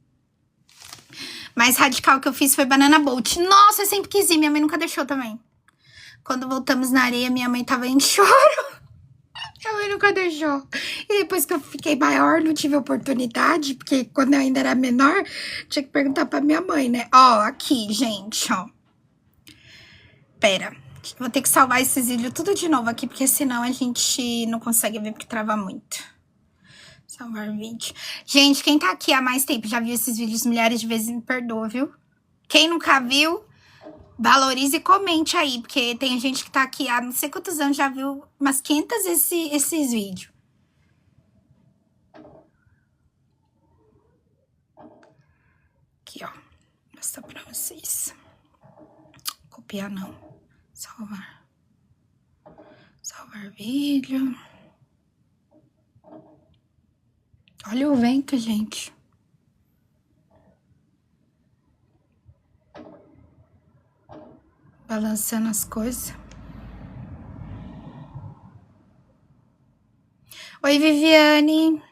Mais radical que eu fiz foi Banana Boat. Nossa, eu sempre quis ir, minha mãe nunca deixou também. Quando voltamos na areia, minha mãe tava em choro. Minha mãe nunca deixou. E depois que eu fiquei maior, não tive oportunidade, porque quando eu ainda era menor, tinha que perguntar pra minha mãe, né? Ó, aqui, gente, ó. Pera, vou ter que salvar esses vídeos tudo de novo aqui, porque senão a gente não consegue ver, porque trava muito. Salvar vídeo. Gente, quem tá aqui há mais tempo, já viu esses vídeos milhares de vezes, me perdoa, viu? Quem nunca viu, valorize e comente aí, porque tem gente que tá aqui há não sei quantos anos, já viu umas 500 vezes esses vídeos. Aqui, ó. Vou mostrar pra vocês. Copiar não. Salvar. Salvar vídeo. Olha o vento, gente. Balançando as coisas. Oi, Viviane.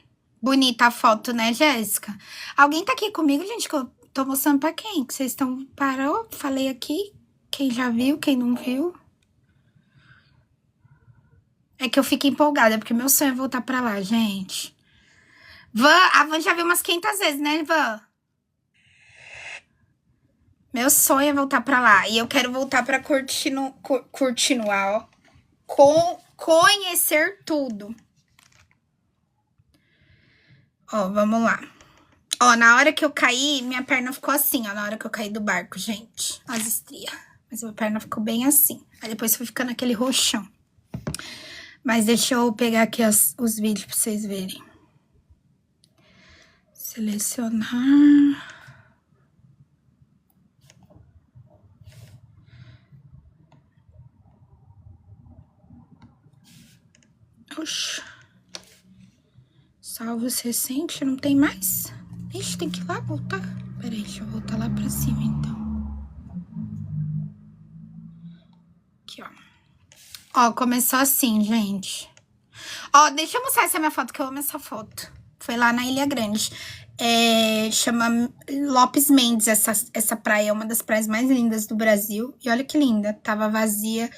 Bonita a foto, né, Jéssica? Alguém tá aqui comigo, gente, que eu tô mostrando pra quem? Que vocês estão... Parou? Falei aqui. Quem já viu, quem não viu. É que eu fico empolgada, porque meu sonho é voltar pra lá, gente. A Van já viu umas 500 vezes, né, Van? Meu sonho é voltar pra lá. E eu quero voltar pra continuar, ó. Conhecer tudo. Ó, vamos lá. Ó, na hora que eu caí, minha perna ficou assim, ó. Na hora que eu caí do barco, gente. As estrias. Mas minha perna ficou bem assim. Aí depois foi ficando aquele roxão. Mas deixa eu pegar aqui os vídeos pra vocês verem. Selecionar. Oxa. Salvos recentes, não tem mais? Ixi, tem que ir lá voltar. Peraí, deixa eu voltar lá pra cima, então. Aqui, ó. Ó, começou assim, gente. Ó, deixa eu mostrar essa minha foto, que eu amo essa foto. Foi lá na Ilha Grande. Chama Lopes Mendes, essa praia é uma das praias mais lindas do Brasil. E olha que linda, tava vazia.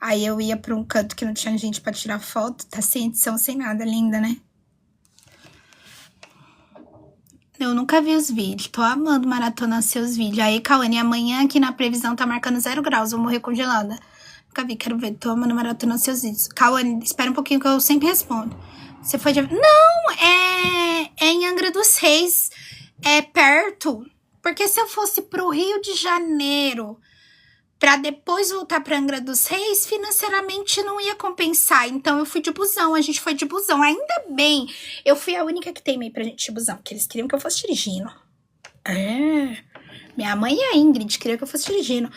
Aí eu ia pra um canto que não tinha gente pra tirar foto. Tá sem edição, sem nada, linda, né? Eu nunca vi os vídeos, tô amando maratonar seus vídeos. Aí, Cauane, amanhã aqui na previsão tá marcando 0 graus, vou morrer congelada. Nunca vi, quero ver, tô amando maratonar seus vídeos. Cauane, espera um pouquinho que eu sempre respondo. Você foi de... Não, é em Angra dos Reis, é perto. Porque se eu fosse pro Rio de Janeiro, pra depois voltar pra Angra dos Reis, financeiramente não ia compensar. Então eu fui de busão, a gente foi de busão. Ainda bem, eu fui a única que teimei pra gente de busão, porque eles queriam que eu fosse dirigindo. Minha mãe e a Ingrid queriam que eu fosse dirigindo.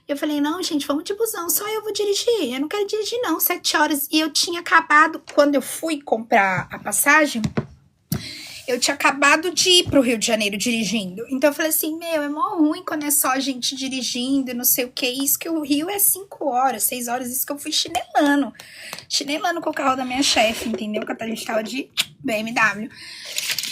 Eu falei, não, gente, vamos de busão, só eu vou dirigir. Eu não quero dirigir, não, 7 horas. E eu tinha acabado, quando eu fui comprar a passagem, eu tinha acabado de ir pro Rio de Janeiro dirigindo. Então eu falei assim, meu, é mó ruim quando é só a gente dirigindo, não sei o que. Isso que o Rio é 5 horas, 6 horas, isso que eu fui chinelando. Chinelando com o carro da minha chefe, entendeu? Que a gente tava de BMW.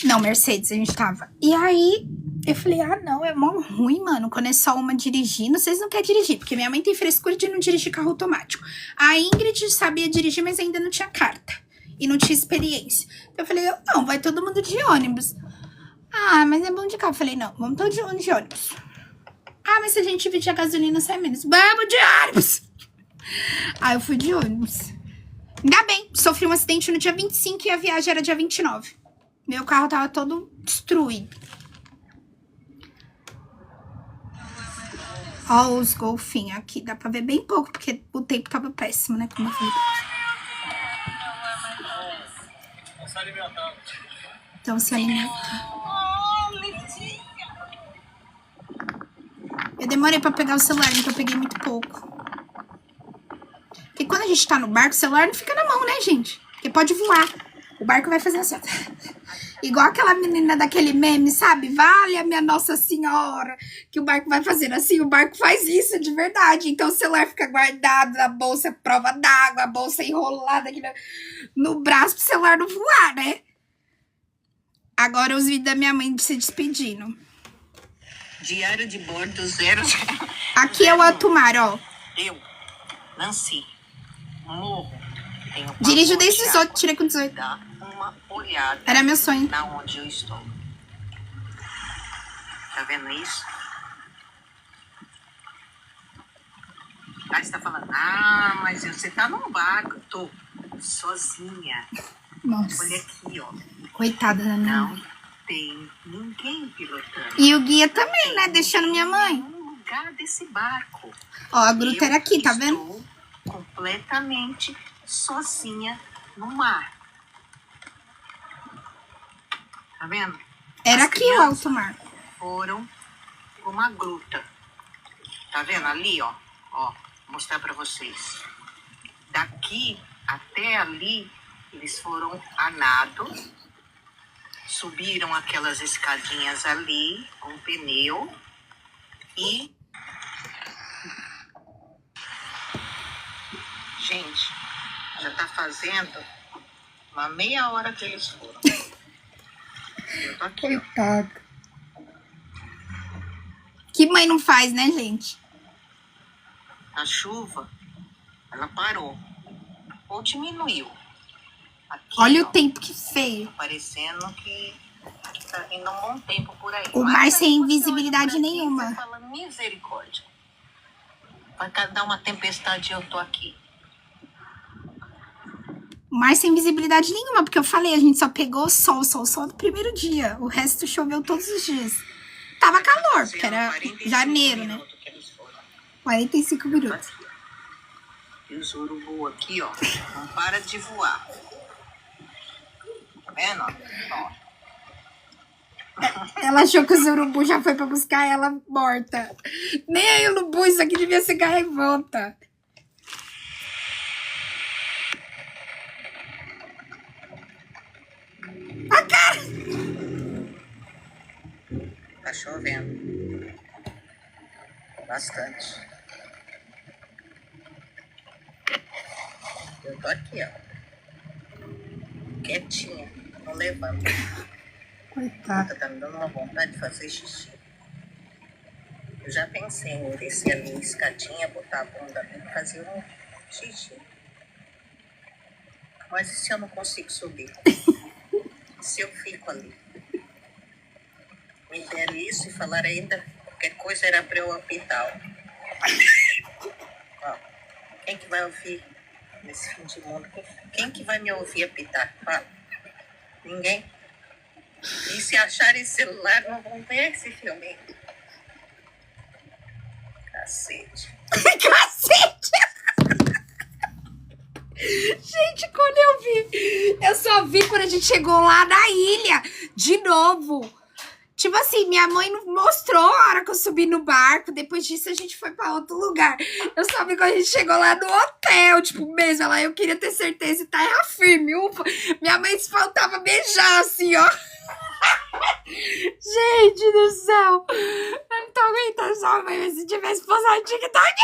Não, Mercedes a gente tava. E aí... Eu falei, ah, não, é mó ruim, mano, quando é só uma dirigindo, vocês não querem dirigir, porque minha mãe tem frescura de não dirigir carro automático. A Ingrid sabia dirigir, mas ainda não tinha carta e não tinha experiência. Então eu falei, não, vai todo mundo de ônibus. Ah, mas é bom de carro. Eu falei, não, vamos todo mundo de ônibus. Ah, mas se a gente dividir a gasolina, sai menos. Vamos de ônibus! Aí eu fui de ônibus. Ainda bem, sofri um acidente no dia 25 e a viagem era dia 29. Meu carro tava todo destruído. Ó os golfinhos aqui, dá pra ver bem pouco, porque o tempo tava péssimo, né, como eu falei. Então se alimenta. Eu demorei pra pegar o celular, então eu peguei muito pouco. Porque quando a gente tá no barco, o celular não fica na mão, né, gente? Porque pode voar. O barco vai fazer assim, igual aquela menina daquele meme, sabe? Vale a minha Nossa Senhora. Que o barco vai fazendo assim, o barco faz isso de verdade. Então o celular fica guardado, a bolsa prova d'água, a bolsa enrolada aqui no braço pro celular não voar, né? Agora os vídeos da minha mãe se despedindo. Diário de bordo 00. Aqui é o alto mar, ó. Eu, Nancy, morro. Tenho Dirijo pavor desde de os água. outros, tirei com 18. Dá uma olhada Era meu sonho. na onde eu estou. Tá vendo isso? Aí você tá falando, mas você tá num barco. Eu tô sozinha. Nossa, Olha aqui, ó. coitada da minha Não mãe. tem ninguém pilotando. E o guia também, né? Deixando minha mãe. No lugar desse barco. Ó, a gruta era aqui, tá vendo? Estou completamente sozinha no mar. Tá vendo? Era As aqui o crianças alto mar. foram pra uma gruta. Tá vendo ali, ó? Ó, vou mostrar pra vocês. Daqui até ali, eles foram a nado, subiram aquelas escadinhas ali com pneu e... Gente, já tá fazendo uma meia hora que eles foram. Eu tô aqui, ó. Coitado. Que mãe não faz, né, gente? A chuva, ela parou. Ou diminuiu. Aqui, Olha ó, o tempo que feio. parecendo que tá vindo um bom tempo por aí. O Mas mar aí sem você olha visibilidade pra cima e nenhuma. você fala, misericórdia. Vai dar uma tempestade e eu tô aqui. Mar sem visibilidade nenhuma, porque eu falei, a gente só pegou sol no primeiro dia. O resto choveu todos os dias. Tava calor, porque era 45 janeiro, né? minutos que eles foram. 45 minutos. Aqui, ó. E os urubu aqui, ó, não para de voar. Tá vendo? Ó. Ela achou que o urubu já foi pra buscar ela morta. Nem aí o urubu, isso aqui devia ser gaivota. A cara! Tá chovendo. Bastante. Eu tô aqui, ó. Quietinha. Não levanto. Coitada. Tá me dando uma vontade de fazer xixi. Eu já pensei em descer ali a escadinha, botar a bunda ali e fazer um xixi. Mas e se eu não consigo subir? Se eu fico ali? Me deram isso e falaram ainda qualquer coisa era pra eu apitar. Ó, quem que vai ouvir nesse fim de mundo? Quem que vai me ouvir apitar? Fala. Ninguém. E se acharem celular, não vão ver esse filme. Cacete. Cacete! Gente, quando eu vi, eu só vi quando a gente chegou lá na ilha, de novo. Tipo assim, minha mãe não mostrou a hora que eu subi no barco. Depois disso, a gente foi pra outro lugar. Eu só vi quando a gente chegou lá no hotel, tipo, mesmo. Ela, eu queria ter certeza, tá erra firme. Ufa. Minha mãe se faltava beijar, assim, ó. Gente do céu. Eu não tô aguentando só, mãe. Mas se tivesse postado TikTok...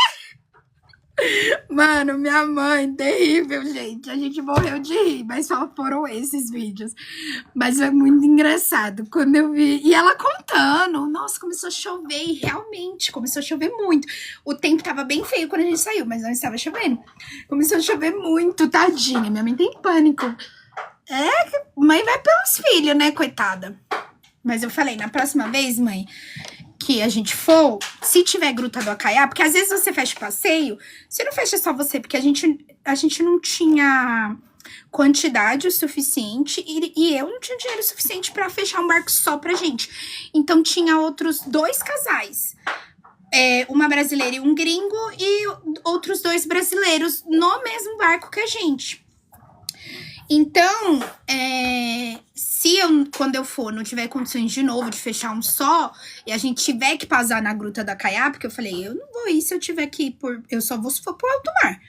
Mano, minha mãe, terrível, gente. A gente morreu de rir, mas só foram esses vídeos. Mas é muito engraçado. Quando eu vi. E ela contando. Nossa, começou a chover. E realmente, começou a chover muito. O tempo tava bem feio quando a gente saiu, mas não estava chovendo. Começou a chover muito, tadinha. Minha mãe tem pânico. Mãe vai pelos filhos, né, coitada. Mas eu falei, na próxima vez, mãe, que a gente for, se tiver Gruta do Acaiá, porque às vezes você fecha o passeio, você não fecha só você, porque a gente não tinha quantidade o suficiente e eu não tinha dinheiro suficiente pra fechar um barco só pra gente. Então tinha outros 2 casais, uma brasileira e um gringo, e outros 2 brasileiros no mesmo barco que a gente. Então, se eu, quando eu for, não tiver condições de novo de fechar um só, e a gente tiver que passar na Gruta da Acaiá, porque eu falei, eu não vou ir se eu tiver que ir eu só vou se for pro alto mar.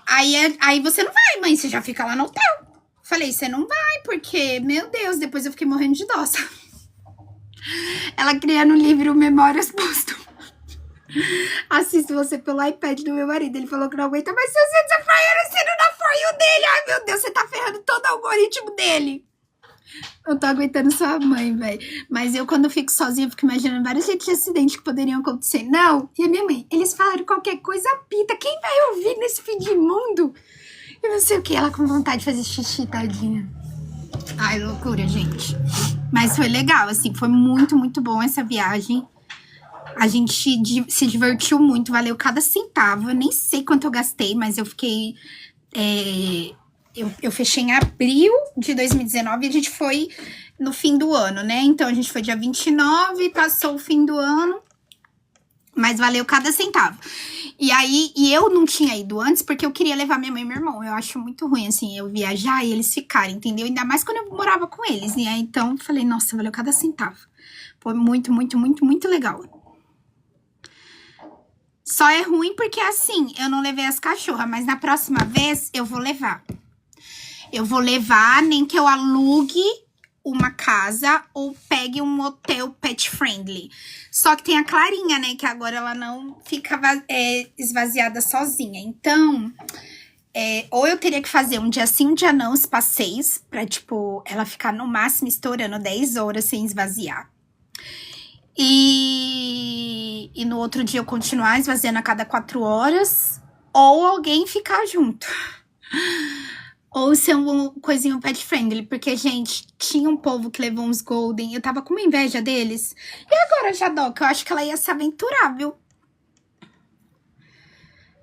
Aí você não vai, mãe, você já fica lá no hotel. Falei, você não vai, porque, meu Deus, depois eu fiquei morrendo de dó. Ela cria no livro Memórias Póstumas. Assisto você pelo iPad do meu marido. Ele falou que não aguenta mais seus vídeos aparecendo na For You dele. Ai, meu Deus, você tá ferrando todo o algoritmo dele. Não tô aguentando sua mãe, velho. Mas eu, quando fico sozinha, fico imaginando vários tipos de acidentes que poderiam acontecer. Não, e a minha mãe, eles falaram qualquer coisa, pita. Quem vai ouvir nesse fim de mundo? Eu não sei o que, ela com vontade de fazer xixi, tadinha. Ai, loucura, gente. Mas foi legal, assim, foi muito, muito bom essa viagem. A gente se divertiu muito, valeu cada centavo. Eu nem sei quanto eu gastei, mas eu fiquei... Eu fechei em abril de 2019 e a gente foi no fim do ano, né? Então, a gente foi dia 29, passou o fim do ano, mas valeu cada centavo. E eu não tinha ido antes porque eu queria levar minha mãe e meu irmão. Eu acho muito ruim, assim, eu viajar e eles ficarem, entendeu? Ainda mais quando eu morava com eles, né? Então, falei, nossa, valeu cada centavo. Foi muito, muito, muito, muito legal. Só é ruim porque, assim, eu não levei as cachorras, mas na próxima vez eu vou levar. Eu vou levar, nem que eu alugue uma casa ou pegue um hotel pet friendly. Só que tem a Clarinha, né, que agora ela não fica esvaziada sozinha. Então, ou eu teria que fazer um dia sim, um dia não, os passeios, pra, tipo, ela ficar no máximo estourando 10 horas sem esvaziar. E no outro dia eu continuar esvaziando a cada 4 horas, ou alguém ficar junto. Ou ser um coisinho pet friendly, porque, gente, tinha um povo que levou uns golden, eu tava com uma inveja deles. E agora, Jadoca, eu acho que ela ia se aventurar, viu?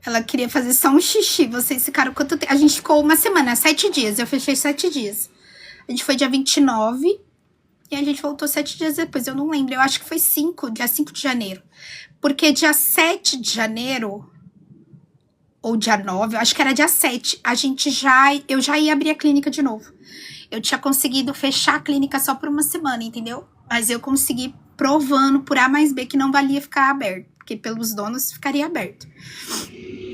Ela queria fazer só um xixi, vocês ficaram quanto tempo? A gente ficou uma semana, 7 dias, eu fechei 7 dias. A gente foi dia 29... E a gente voltou 7 dias depois, eu não lembro. Eu acho que foi dia 5 de janeiro. Porque dia 7 de janeiro, ou dia 9, eu acho que era dia 7, eu já ia abrir a clínica de novo. Eu tinha conseguido fechar a clínica só por uma semana, entendeu? Mas eu consegui provando por A mais B que não valia ficar aberto. Porque pelos donos ficaria aberto.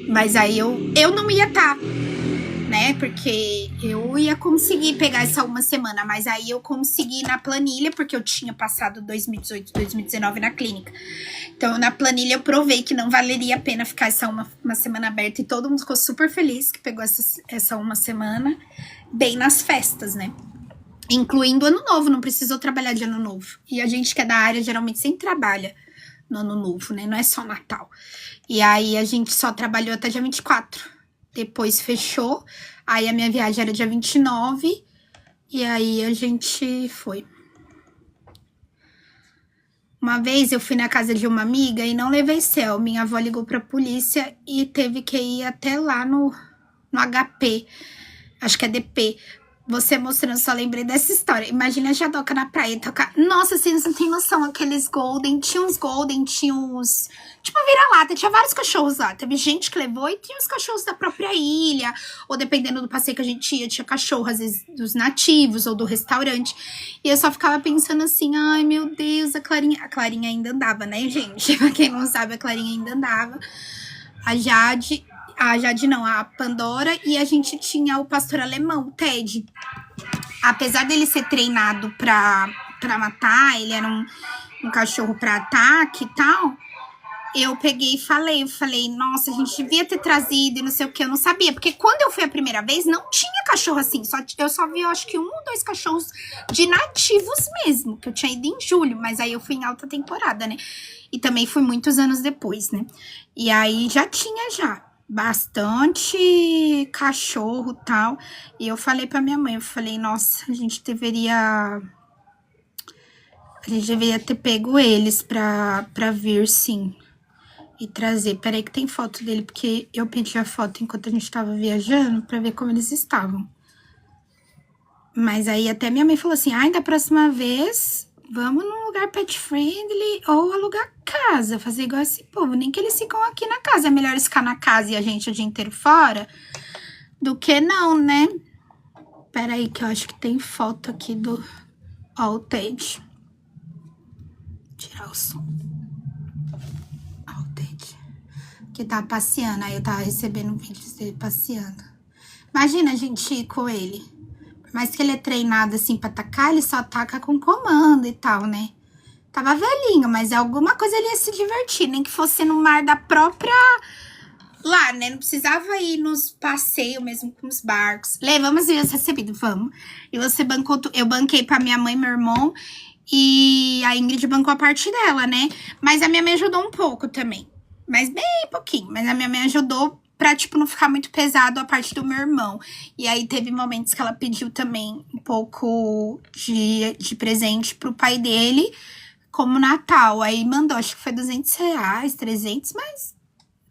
Mas aí eu não ia estar... né, porque eu ia conseguir pegar essa uma semana, mas aí eu consegui na planilha, porque eu tinha passado 2018, 2019 na clínica. Então, na planilha eu provei que não valeria a pena ficar essa uma semana aberta, e todo mundo ficou super feliz que pegou essa uma semana bem nas festas, né? Incluindo Ano Novo, não precisou trabalhar de Ano Novo. E a gente que é da área geralmente sempre trabalha no Ano Novo, né? Não é só Natal. E aí a gente só trabalhou até dia 24. Depois fechou, aí a minha viagem era dia 29, e aí a gente foi. Uma vez eu fui na casa de uma amiga e não levei céu. Minha avó ligou pra polícia e teve que ir até lá no HP, acho que é DP. Você mostrando, só lembrei dessa história. Imagina a Jadoca na praia tocar. Nossa, vocês não tem noção, aqueles golden, tinha uns... Tipo, vira-lata, tinha vários cachorros lá. Teve gente que levou e tinha os cachorros da própria ilha. Ou dependendo do passeio que a gente ia, tinha cachorro, às vezes, dos nativos ou do restaurante. E eu só ficava pensando assim, ai, meu Deus, a Clarinha... A Clarinha ainda andava, né, gente? Pra quem não sabe, a Clarinha ainda andava. A Jade não, a Pandora, e a gente tinha o pastor alemão, o Ted. Apesar dele ser treinado pra matar, ele era um cachorro pra ataque e tal, eu peguei e eu falei, nossa, a gente devia ter trazido e não sei o que, eu não sabia. Porque quando eu fui a primeira vez, não tinha cachorro assim. Eu só vi, eu acho que 1 ou 2 cachorros de nativos mesmo, que eu tinha ido em julho, mas aí eu fui em alta temporada, né? E também fui muitos anos depois, né? E aí já tinha bastante cachorro e tal. E eu falei pra minha mãe, eu falei, nossa, a gente deveria ter pego eles pra vir, sim. E trazer. Peraí que tem foto dele, porque eu pedi a foto enquanto a gente tava viajando pra ver como eles estavam. Mas aí até minha mãe falou assim, ai, da próxima vez, vamos num lugar pet friendly ou alugar casa, fazer igual esse povo. Nem que eles ficam aqui na casa. É melhor eles ficar na casa e a gente o dia inteiro fora do que não, né? Peraí que eu acho que tem foto aqui do... Ó, o Ted. Tirar o som. Ó, o Ted. Que tá passeando, aí eu tava recebendo vídeos dele passeando. Imagina a gente ir com ele. Por mais que ele é treinado assim pra atacar, ele só ataca com comando e tal, né? Tava velhinho, mas alguma coisa ele ia se divertir, nem que fosse no mar da própria... Lá, né? Não precisava ir nos passeios mesmo com os barcos. Lê, vamos ver os recebidos, vamos. E você bancou... Eu banquei pra minha mãe e meu irmão. E a Ingrid bancou a parte dela, né? Mas a minha mãe ajudou um pouco também. Mas bem pouquinho. Mas a minha mãe ajudou pra, tipo, não ficar muito pesado a parte do meu irmão. E aí teve momentos que ela pediu também um pouco de presente pro pai dele, como Natal. Aí mandou, acho que foi R$200, 300, mas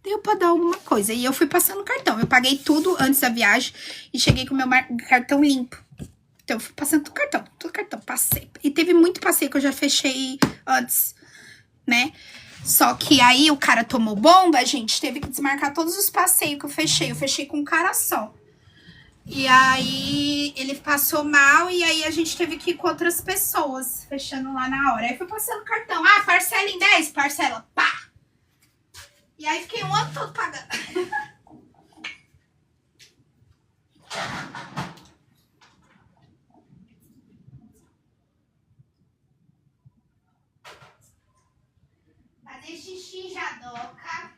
deu pra dar alguma coisa. E eu fui passando cartão. Eu paguei tudo antes da viagem e cheguei com o meu cartão limpo. Então, eu fui passando todo cartão, passei. E teve muito passeio que eu já fechei antes, né? Só que aí o cara tomou bomba, a gente teve que desmarcar todos os passeios que eu fechei. Eu fechei com um cara só. E aí ele passou mal e aí a gente teve que ir com outras pessoas, fechando lá na hora. Aí fui passando cartão. Ah, parcela em 10, parcela, pá! E aí fiquei um ano todo pagando. Fazer xixi já doca.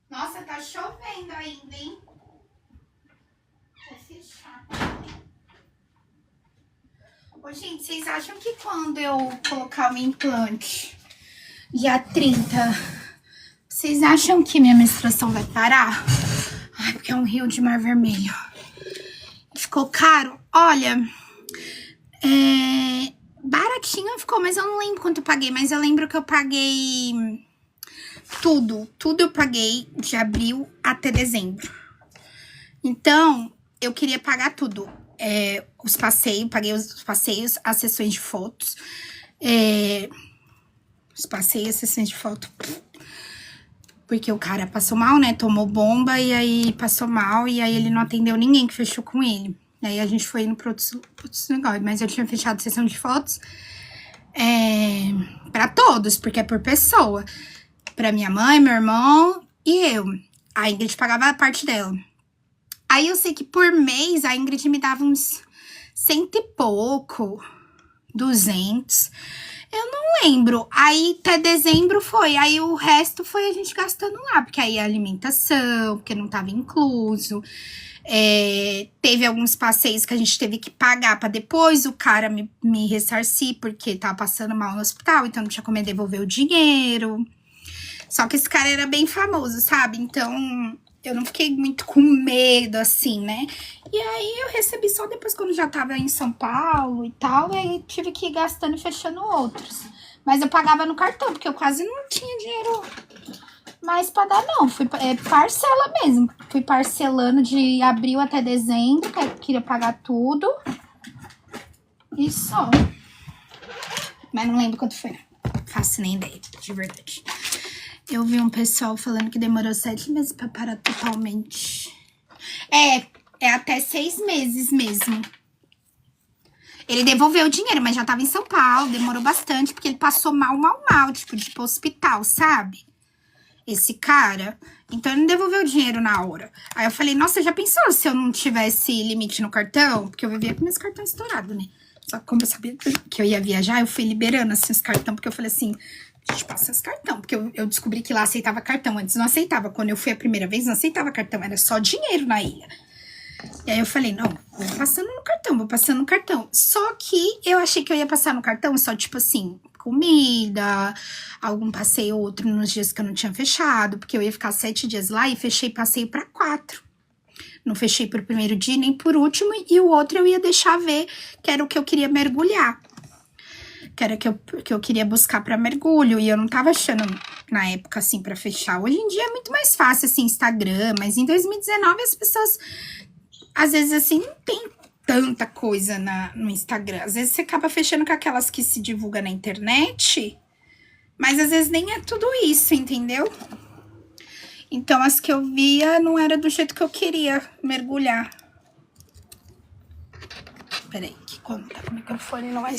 Nossa, tá chovendo ainda, hein? Ô, gente, vocês acham que quando eu colocar o implante dia 30, vocês acham que minha menstruação vai parar? Ai, porque é um rio de mar vermelho. Ficou caro? Olha, baratinho ficou, mas eu não lembro quanto eu paguei. Mas eu lembro que eu paguei tudo eu paguei de abril até dezembro. Então, eu queria pagar tudo. Os passeios, paguei os passeios, as sessões de fotos. Os passeios, as sessões de foto. Porque o cara passou mal, né? Tomou bomba e aí passou mal. E aí ele não atendeu ninguém que fechou com ele. E aí a gente foi indo pra outros negócios. Mas eu tinha fechado sessão de fotos pra todos, porque é por pessoa. Pra minha mãe, meu irmão e eu. A Ingrid pagava a parte dela. Aí eu sei que por mês a Ingrid me dava uns 100 e pouco, 200. Eu não lembro. Aí até dezembro foi. Aí o resto foi a gente gastando lá. Porque aí a alimentação, porque não tava incluso. Teve alguns passeios que a gente teve que pagar pra depois o cara me ressarcir. Porque tava passando mal no hospital. Então não tinha como devolver o dinheiro. Só que esse cara era bem famoso, sabe? Então, eu não fiquei muito com medo, assim, né? E aí, eu recebi só depois, quando já tava em São Paulo e tal. E aí, tive que ir gastando e fechando outros. Mas eu pagava no cartão, porque eu quase não tinha dinheiro mais pra dar, não. Fui parcela mesmo. Fui parcelando de abril até dezembro, que eu queria pagar tudo. E só. Mas não lembro quanto foi, não. Faço nem ideia, de verdade. Eu vi um pessoal falando que demorou 7 meses pra parar totalmente. É até 6 meses mesmo. Ele devolveu o dinheiro, mas já tava em São Paulo, demorou bastante, porque ele passou mal, tipo, de ir pro hospital, sabe? Esse cara. Então, ele não devolveu o dinheiro na hora. Aí eu falei, nossa, já pensou se eu não tivesse limite no cartão? Porque eu vivia com meus cartões estourados, né? Só que como eu sabia que eu ia viajar, eu fui liberando, assim, os cartões, porque eu falei assim... A gente passa os cartão, porque eu descobri que lá aceitava cartão. Antes não aceitava. Quando eu fui a primeira vez, não aceitava cartão. Era só dinheiro na ilha. E aí eu falei, não, vou passando no cartão. Só que eu achei que eu ia passar no cartão só, tipo assim, comida, algum passeio ou outro nos dias que eu não tinha fechado. Porque eu ia ficar 7 dias lá e fechei passeio pra 4. Não fechei pro primeiro dia nem por último. E o outro eu ia deixar ver, que era o que eu queria mergulhar. Que era que eu queria buscar pra mergulho. E eu não tava achando, na época, assim, pra fechar. Hoje em dia é muito mais fácil, assim, Instagram. Mas em 2019 as pessoas, às vezes, assim, não tem tanta coisa no Instagram. Às vezes você acaba fechando com aquelas que se divulga na internet. Mas às vezes nem é tudo isso, entendeu? Então as que eu via não era do jeito que eu queria mergulhar. Peraí, que quando tá com o microfone não é